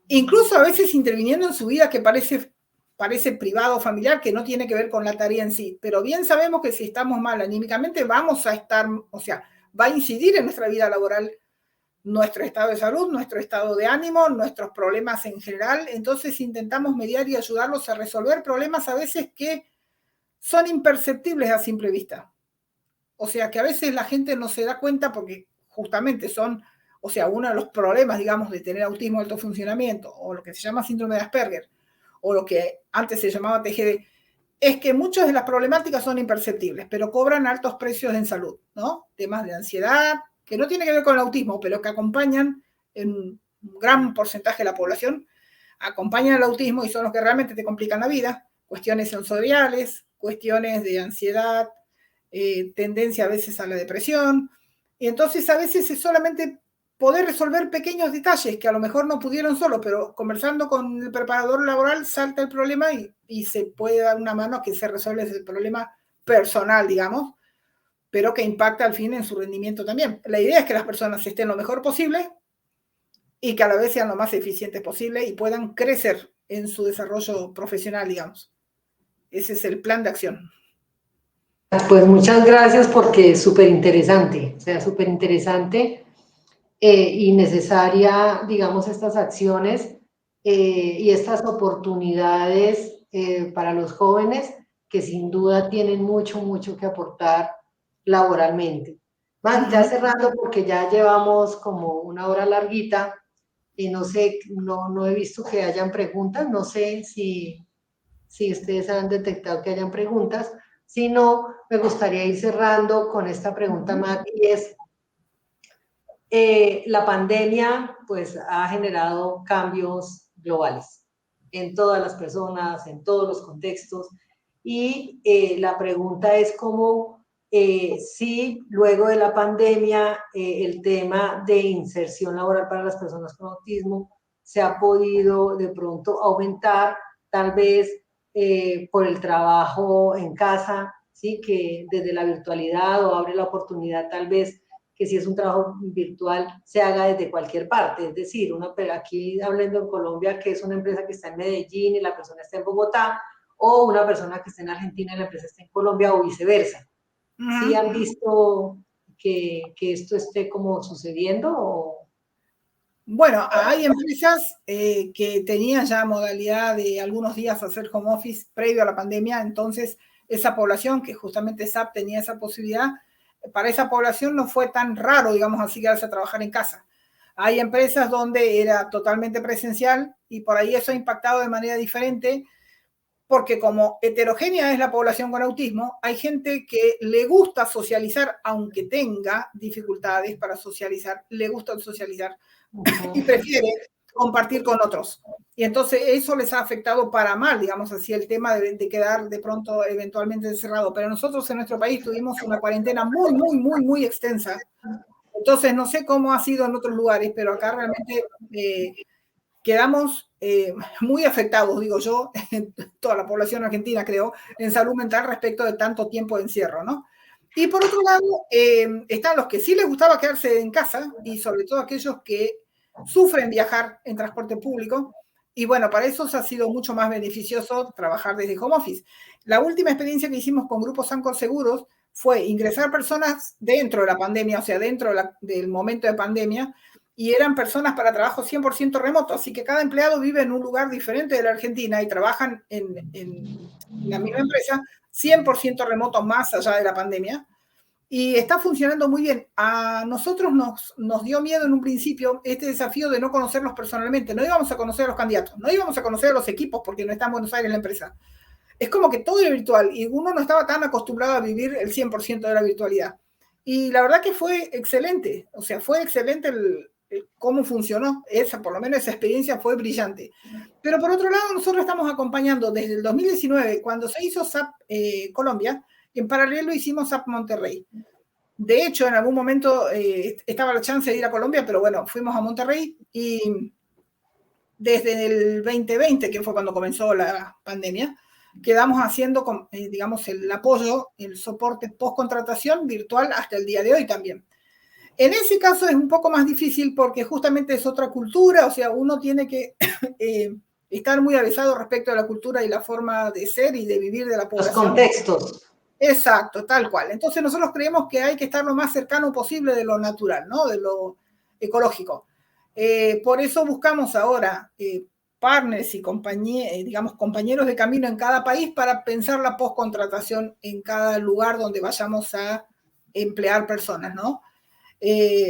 Incluso a veces interviniendo en su vida que parece privado o familiar, que no tiene que ver con la tarea en sí. Pero bien sabemos que si estamos mal anímicamente, vamos a estar, o sea, va a incidir en nuestra vida laboral nuestro estado de salud, nuestro estado de ánimo, nuestros problemas en general. Entonces intentamos mediar y ayudarlos a resolver problemas a veces que son imperceptibles a simple vista. O sea, que a veces la gente no se da cuenta porque justamente son, o sea, uno de los problemas, digamos, de tener autismo de alto funcionamiento o lo que se llama síndrome de Asperger o lo que antes se llamaba TGD, es que muchas de las problemáticas son imperceptibles, pero cobran altos precios en salud, ¿no? Temas de ansiedad, que no tiene que ver con el autismo, pero que acompañan en un gran porcentaje de la población, acompañan al autismo y son los que realmente te complican la vida, cuestiones sensoriales, cuestiones de ansiedad, tendencia a veces a la depresión, y entonces a veces es solamente poder resolver pequeños detalles que a lo mejor no pudieron solo, pero conversando con el preparador laboral salta el problema y se puede dar una mano a que se resuelva ese problema personal, digamos, pero que impacta al fin en su rendimiento también. La idea es que las personas estén lo mejor posible y que a la vez sean lo más eficientes posible y puedan crecer en su desarrollo profesional, digamos. Ese es el plan de acción. Pues muchas gracias porque es súper interesante, o sea, súper interesante y necesaria, digamos, estas acciones y estas oportunidades para los jóvenes que sin duda tienen mucho, mucho que aportar laboralmente. Más, ya Ujú. cerrando porque ya llevamos como una hora larguita y no sé, no he visto que hayan preguntas, no sé si ustedes han detectado que hayan preguntas. Si no, me gustaría ir cerrando con esta pregunta, Ujú. Mac, y es, la pandemia pues ha generado cambios globales en todas las personas, en todos los contextos, y la pregunta es cómo, si luego de la pandemia el tema de inserción laboral para las personas con autismo se ha podido de pronto aumentar, tal vez por el trabajo en casa, ¿sí? Que desde la virtualidad o abre la oportunidad tal vez que si es un trabajo virtual se haga desde cualquier parte, es decir, aquí hablando en Colombia, que es una empresa que está en Medellín y la persona está en Bogotá, o una persona que está en Argentina y la empresa está en Colombia, o viceversa. ¿Sí Ujú. han visto que esto esté como sucediendo? O... Bueno, hay empresas que tenían ya modalidad de algunos días hacer home office previo a la pandemia, entonces esa población que justamente SAP tenía esa posibilidad, para esa población no fue tan raro, digamos así, quedarse a trabajar en casa. Hay empresas donde era totalmente presencial y por ahí eso ha impactado de manera diferente porque como heterogénea es la población con autismo, hay gente que le gusta socializar, aunque tenga dificultades para socializar, le gusta socializar y prefiere compartir con otros. Y entonces eso les ha afectado para mal, digamos así, el tema de quedar de pronto eventualmente encerrado. Pero nosotros en nuestro país tuvimos una cuarentena muy, muy, muy, muy extensa. Entonces no sé cómo ha sido en otros lugares, pero acá realmente quedamos muy afectados, digo yo, toda la población argentina, creo, en salud mental respecto de tanto tiempo de encierro, ¿no? Y por otro lado, están los que sí les gustaba quedarse en casa y sobre todo aquellos que sufren viajar en transporte público. Y bueno, para eso ha sido mucho más beneficioso trabajar desde home office. La última experiencia que hicimos con Grupos Sancor Seguros fue ingresar personas dentro de la pandemia, o sea, dentro del momento de pandemia, y eran personas para trabajo 100% remoto, así que cada empleado vive en un lugar diferente de la Argentina y trabajan en la misma empresa 100% remoto más allá de la pandemia y está funcionando muy bien. A nosotros nos dio miedo en un principio este desafío de no conocerlos personalmente, no íbamos a conocer a los candidatos, no íbamos a conocer a los equipos porque no está en Buenos Aires la empresa. Es como que todo era virtual y uno no estaba tan acostumbrado a vivir el 100% de la virtualidad. Y la verdad que fue excelente, o sea, fue excelente cómo funcionó, por lo menos esa experiencia fue brillante. Pero por otro lado, nosotros estamos acompañando desde el 2019, cuando se hizo SAP Colombia, en paralelo hicimos SAP Monterrey. De hecho, en algún momento estaba la chance de ir a Colombia, pero bueno, fuimos a Monterrey y desde el 2020, que fue cuando comenzó la pandemia, quedamos haciendo, digamos, el apoyo, el soporte post-contratación virtual hasta el día de hoy también. En ese caso es un poco más difícil porque justamente es otra cultura, o sea, uno tiene que estar muy avisado respecto a la cultura y la forma de ser y de vivir de la Los población. contextos. Exacto, tal cual. Entonces nosotros creemos que hay que estar lo más cercano posible de lo natural, ¿no? De lo ecológico. Por eso buscamos ahora partners y digamos, compañeros de camino en cada país para pensar la postcontratación en cada lugar donde vayamos a emplear personas, ¿no?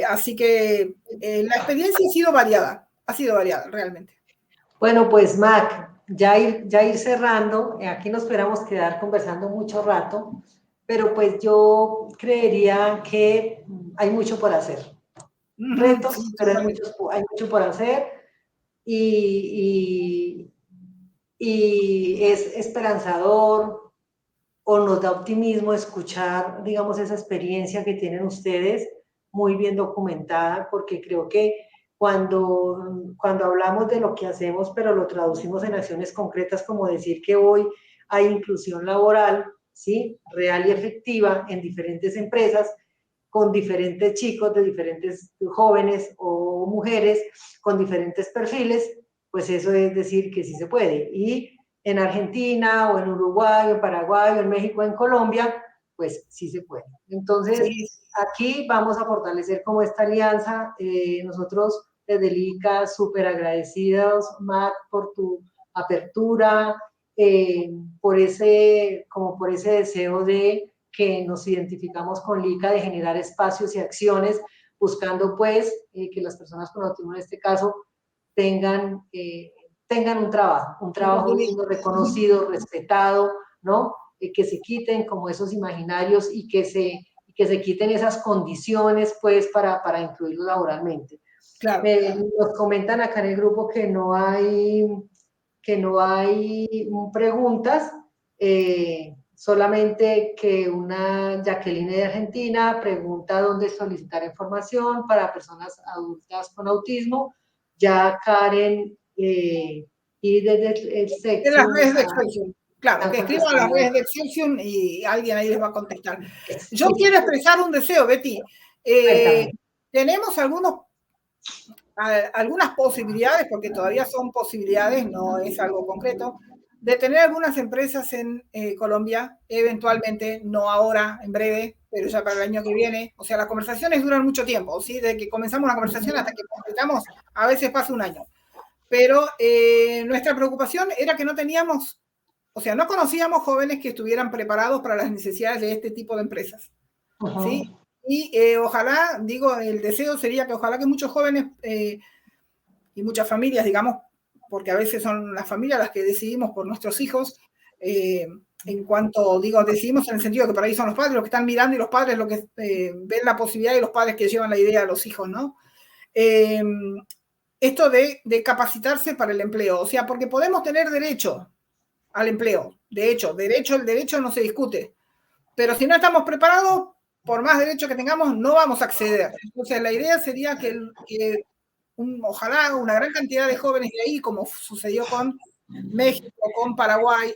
Así que la experiencia ha sido variada realmente. Bueno, pues Mac, ya ir cerrando, aquí nos esperamos quedar conversando mucho rato, pero pues yo creería que hay mucho por hacer. Retos, Sí, pero totalmente. hay mucho por hacer y, y es esperanzador o nos da optimismo escuchar, digamos, esa experiencia que tienen ustedes muy bien documentada, porque creo que cuando hablamos de lo que hacemos, pero lo traducimos en acciones concretas, como decir que hoy hay inclusión laboral, ¿sí? Real y efectiva en diferentes empresas, con diferentes chicos de diferentes jóvenes o mujeres con diferentes perfiles, pues eso es decir que sí se puede. Y en Argentina o en Uruguay o en Paraguay o en México o en Colombia, pues sí se puede. Entonces, Sí. aquí vamos a fortalecer como esta alianza. Nosotros desde el ICA súper agradecidos, Mac, por tu apertura, por ese deseo de que nos identificamos con LICA, de generar espacios y acciones, buscando pues que las personas con autismo en este caso tengan un trabajo digno, reconocido, respetado, ¿no? Que se quiten como esos imaginarios y que se quiten esas condiciones pues para incluirlos laboralmente. Claro. Nos comentan acá en el grupo que no hay preguntas, solamente que una Jacqueline de Argentina pregunta dónde solicitar información para personas adultas con autismo. Ya Karen y desde el En las Section redes de Excelsium. Claro, están que escriban a las contestando. redes de Excelsium y alguien ahí les va a contestar. Yo Sí, quiero expresar un deseo, Betty. Tenemos algunas posibilidades, porque todavía son posibilidades, no es algo concreto, de tener algunas empresas en Colombia, eventualmente, no ahora, en breve, pero ya para el año que viene. O sea, las conversaciones duran mucho tiempo, ¿sí? Desde que comenzamos una conversación hasta que completamos, a veces pasa un año. Pero nuestra preocupación era que no teníamos, o sea, no conocíamos jóvenes que estuvieran preparados para las necesidades de este tipo de empresas, ¿sí? Y ojalá, digo, el deseo sería que ojalá que muchos jóvenes y muchas familias, digamos, porque a veces son las familias las que decidimos por nuestros hijos, en cuanto, digo, decidimos en el sentido que por ahí son los padres los que están mirando y los padres los que ven la posibilidad y los padres que llevan la idea a los hijos, ¿no? Esto de capacitarse para el empleo, o sea, porque podemos tener derecho al empleo, de hecho, el derecho no se discute, pero si no estamos preparados, por más derecho que tengamos, no vamos a acceder. Entonces, la idea sería que ojalá una gran cantidad de jóvenes de ahí, como sucedió con México, con Paraguay,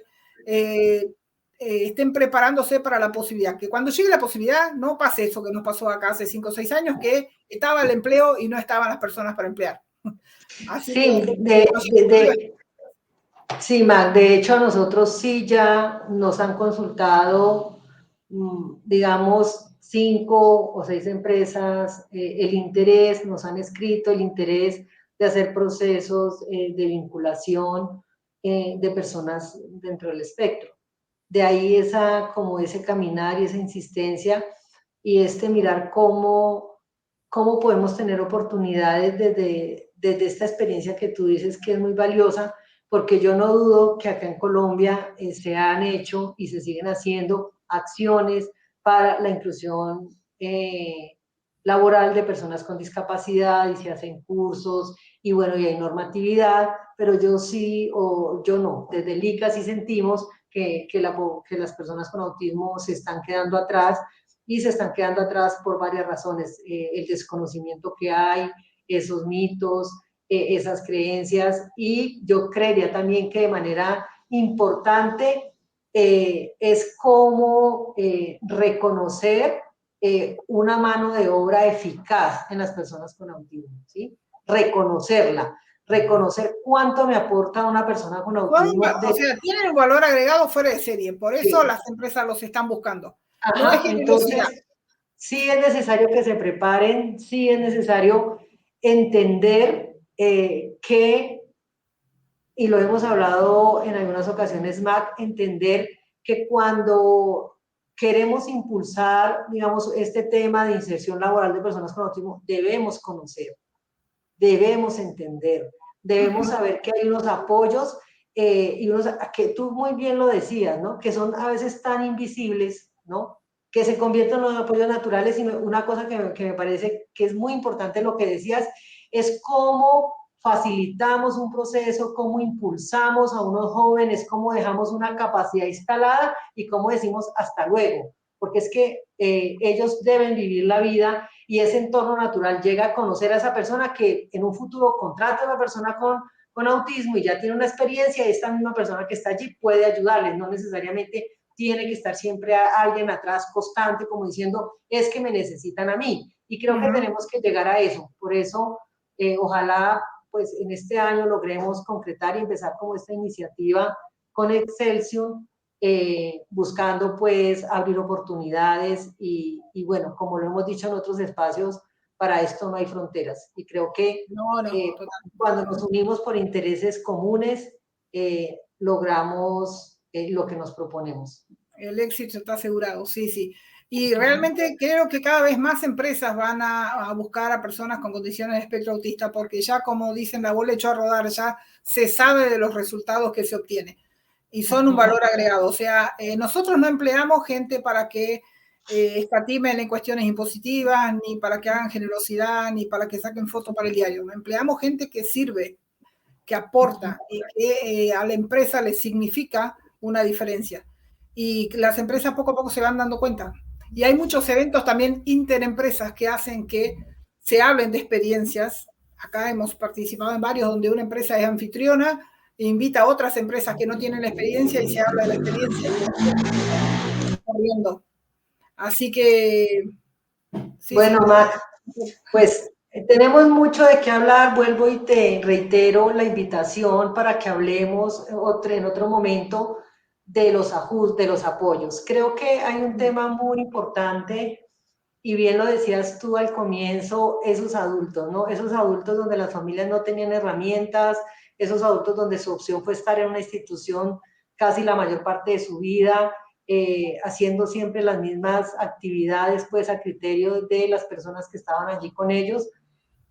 estén preparándose para la posibilidad. Que cuando llegue la posibilidad, no pase eso que nos pasó acá hace 5 o 6 años, que estaba el empleo y no estaban las personas para emplear. Así sí, que, sí, Mac, de hecho a nosotros sí ya nos han consultado, digamos, 5 o 6 empresas, el interés, nos han escrito el interés de hacer procesos de vinculación de personas dentro del espectro. De ahí como ese caminar y esa insistencia y mirar cómo podemos tener oportunidades desde esta experiencia que tú dices que es muy valiosa, porque yo no dudo que acá en Colombia se han hecho y se siguen haciendo acciones para la inclusión laboral de personas con discapacidad y se hacen cursos y bueno, y hay normatividad, pero yo sí o yo no, desde el ICA sí sentimos que las personas con autismo se están quedando atrás y se están quedando atrás por varias razones, el desconocimiento que hay, esos mitos, esas creencias y yo creería también que de manera importante es cómo reconocer una mano de obra eficaz en las personas con autismo, ¿sí? Reconocer cuánto me aporta una persona con autismo. o sea, tienen un valor agregado fuera de serie, por eso las empresas los están buscando. Ajá, no es generosidad. Entonces, sí es necesario que se preparen, sí es necesario entender que, y lo hemos hablado en algunas ocasiones, Mac, entender que cuando queremos impulsar, digamos, este tema de inserción laboral de personas con autismo, debemos conocer, debemos entender, debemos saber que hay unos apoyos y que tú muy bien lo decías, ¿no? Que son a veces tan invisibles, ¿no? Que se convierten en los apoyos naturales y una cosa que me parece que es muy importante lo que decías es cómo facilitamos un proceso, cómo impulsamos a unos jóvenes, cómo dejamos una capacidad instalada y cómo decimos hasta luego, porque es que ellos deben vivir la vida y ese entorno natural llega a conocer a esa persona que en un futuro contrata a una persona con autismo y ya tiene una experiencia y esta misma persona que está allí puede ayudarles, no necesariamente tiene que estar siempre alguien atrás constante como diciendo es que me necesitan a mí y creo que tenemos que llegar a eso, por eso ojalá pues en este año logremos concretar y empezar como esta iniciativa con Excelsior buscando pues abrir oportunidades bueno, como lo hemos dicho en otros espacios, para esto no hay fronteras. Y creo que No, cuando nos unimos por intereses comunes, logramos lo que nos proponemos. El éxito está asegurado, sí, sí. Y realmente creo que cada vez más empresas van a buscar a personas con condiciones de espectro autista, porque ya, como dicen, la bola echó a rodar, ya se sabe de los resultados que se obtienen y son un valor agregado. O sea, nosotros no empleamos gente para que escatimen en cuestiones impositivas, ni para que hagan generosidad, ni para que saquen fotos para el diario. Empleamos gente que sirve, que aporta y que a la empresa le significa una diferencia. Y las empresas poco a poco se van dando cuenta. Y hay muchos eventos también interempresas que hacen que se hablen de experiencias. Acá hemos participado en varios donde una empresa es anfitriona e invita a otras empresas que no tienen experiencia y se habla de la experiencia y corriendo. Así que... Sí, bueno, sí. Mac, pues tenemos mucho de qué hablar. Vuelvo y te reitero la invitación para que hablemos en otro momento de los apoyos. Creo que hay un tema muy importante y bien lo decías tú al comienzo, esos adultos, ¿no? Esos adultos donde las familias no tenían herramientas, esos adultos donde su opción fue estar en una institución casi la mayor parte de su vida, haciendo siempre las mismas actividades, pues a criterio de las personas que estaban allí con ellos.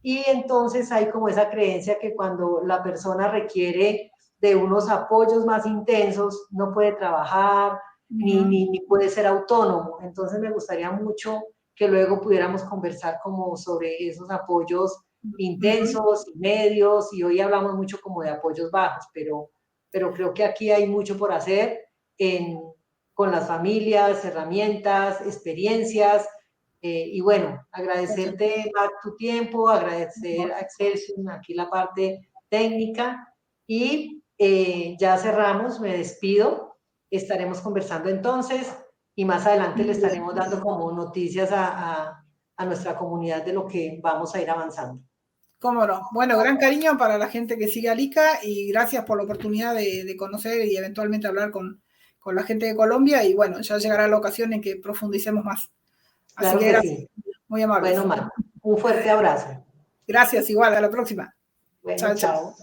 Y entonces hay como esa creencia que cuando la persona requiere de unos apoyos más intensos, no puede trabajar, ni puede ser autónomo. Entonces me gustaría mucho que luego pudiéramos conversar como sobre esos apoyos intensos y medios, y hoy hablamos mucho como de apoyos bajos, pero creo que aquí hay mucho por hacer con las familias, herramientas, experiencias, y bueno, agradecerte, Mac, tu tiempo, agradecer a Excelsior, aquí la parte técnica, y ya cerramos, me despido, estaremos conversando entonces, y más adelante le estaremos dando como noticias a nuestra comunidad de lo que vamos a ir avanzando. Cómo no. Bueno, gran cariño para la gente que sigue a LICA y gracias por la oportunidad de conocer y eventualmente hablar con la gente de Colombia, y bueno, ya llegará la ocasión en que profundicemos más. Así claro que gracias. Sí. Muy amable. Bueno, Mar, un fuerte abrazo. Gracias, igual, a la próxima. Bueno, chao.